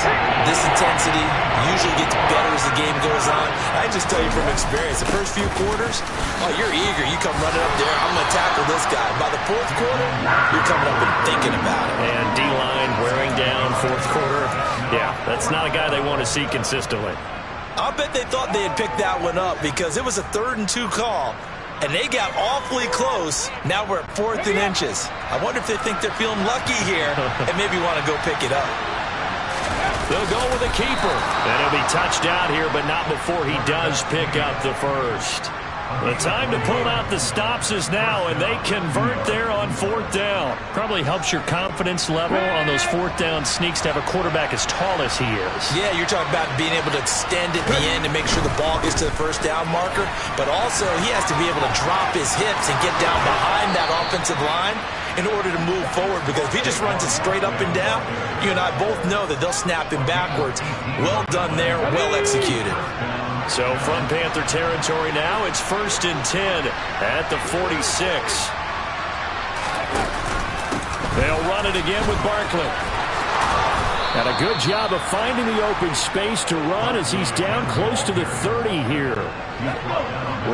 this intensity usually gets better as the game goes on. I just tell you from experience, the first few quarters, oh, you're eager. You come running up there, I'm going to tackle this guy. By the 4th quarter, you're coming up and thinking about it. And D-line wearing down 4th quarter. Yeah, that's not a guy they want to see consistently. I'll bet they thought they had picked that one up because it was a 3rd and 2 call, and they got awfully close. Now we're at 4th and inches. I wonder if they think they're feeling lucky here and maybe want to go pick it up. They'll go with a keeper. And he'll be touched out here, but not before he does pick up the 1st. The time to pull out the stops is now, and they convert there on 4th down. Probably helps your confidence level on those 4th down sneaks to have a quarterback as tall as he is. Yeah, you're talking about being able to extend at the end and make sure the ball gets to the 1st down marker. But also, he has to be able to drop his hips and get down behind that offensive line in order to move forward. Because if he just runs it straight up and down, you and I both know that they'll snap him backwards. Well done there, well executed. So from Panther territory now, it's 1st and 10 at the 46. They'll run it again with Barkley. And a good job of finding the open space to run as he's down close to the 30 here.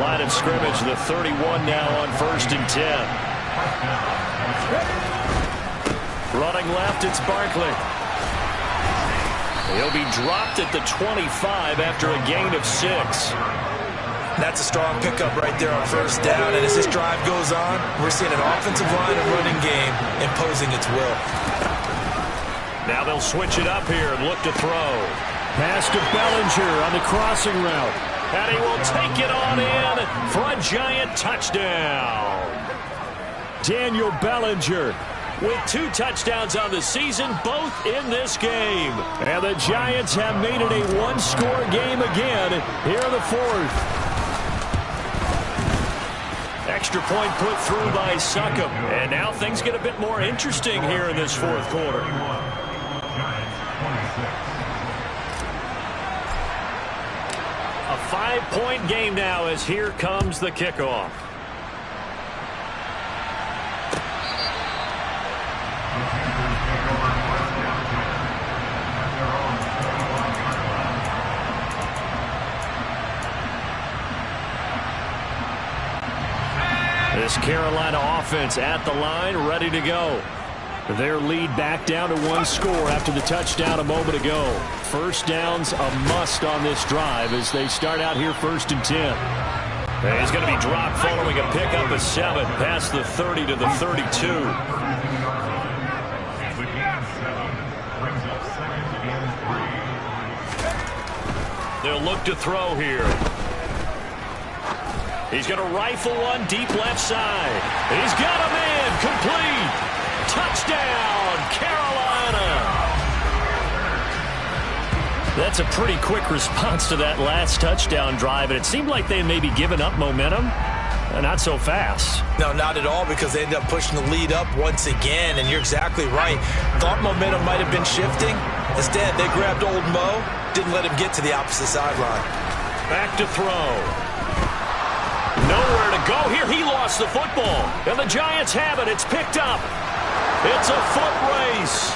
Line of scrimmage, the 31 now on 1st and 10. Running left, it's Barkley. He'll be dropped at the 25 after a gain of 6. That's a strong pickup right there on 1st down. And as this drive goes on, we're seeing an offensive line and running game imposing its will. Now they'll switch it up here and look to throw. Pass to Bellinger on the crossing route. And he will take it on in for a Giant touchdown. Daniel Bellinger with 2 touchdowns on the season, both in this game. And the Giants have made it a 1-score game again here in the 4th. Extra point put through by Succop. And now things get a bit more interesting here in this 4th quarter. A 5-point game now as here comes the kickoff. This Carolina offense at the line, ready to go. Their lead back down to 1 score after the touchdown a moment ago. 1st down's a must on this drive as they start out here 1st and 10. And he's going to be dropped following a pickup of 7 past the 30 to the 32. They'll look to throw here. He's going to rifle one deep left side. He's got a man complete. Touchdown, Carolina. That's a pretty quick response to that last touchdown drive, and it seemed like they had maybe given up momentum. Not so fast. No, not at all, because they ended up pushing the lead up once again, and you're exactly right. Thought momentum might have been shifting. Instead, they grabbed old Mo, didn't let him get to the opposite sideline. Back to throw. Nowhere to go here. He lost the football, and the Giants have it. It's picked up. It's a foot race.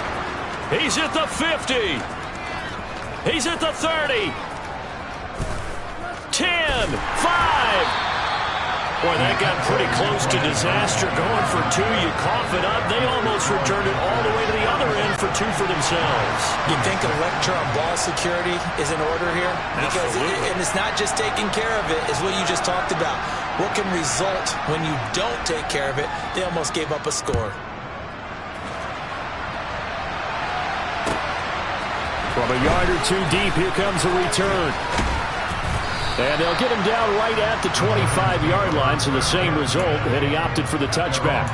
He's at the 50. He's at the 30. 10, 5. Boy, that got pretty close to disaster. Going for 2, you cough it up. They almost returned it all the way to the other end for 2 for themselves. You think a lecture on ball security is in order here? Because and it's not just taking care of it, it's what you just talked about. What can result when you don't take care of it? They almost gave up a score. From a yard or 2 deep, here comes a return. And they'll get him down right at the 25-yard line, so the same result, and he opted for the touchback.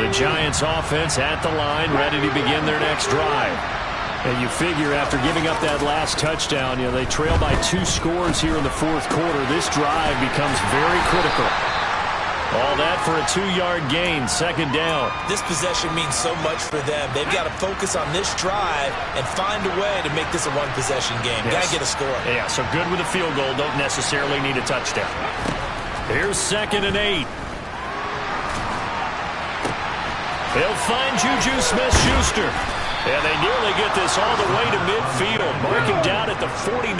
The Giants offense at the line, ready to begin their next drive. And you figure after giving up that last touchdown, they trail by 2 scores here in the 4th quarter. This drive becomes very critical. All that for a 2-yard gain, 2nd down. This possession means so much for them. They've got to focus on this drive and find a way to make this a 1-possession game. Yes. Got to get a score. Yeah, so good with a field goal. Don't necessarily need a touchdown. Here's 2nd and 8. They'll find Juju Smith-Schuster. And they nearly get this all the way to midfield. Marking down at the 49.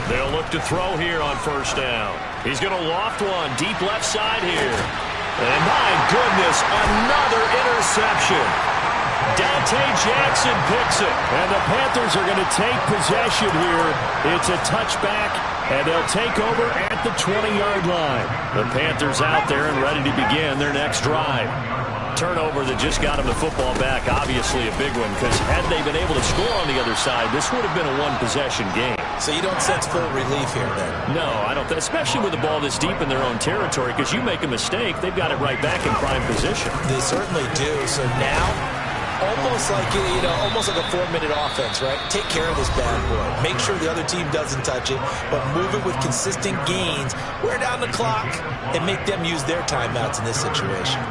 They'll look to throw here on 1st down. He's going to loft one deep left side here. And my goodness, another interception. Dante Jackson picks it. And the Panthers are going to take possession here. It's a touchback, and they'll take over at the 20-yard line. The Panthers out there and ready to begin their next drive. Turnover that just got them the football back, obviously a big one, because had they been able to score on the other side, this would have been a 1-possession game. So you don't sense full relief here, then? No, I don't, especially with the ball this deep in their own territory, because you make a mistake, they've got it right back in prime position. They certainly do. So now, almost like almost like a 4-minute offense, right? Take care of this bad boy. Make sure the other team doesn't touch it, but move it with consistent gains. Wear down the clock and make them use their timeouts in this situation.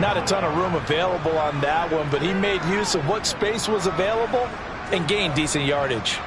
Not a ton of room available on that one, but he made use of what space was available and gained decent yardage.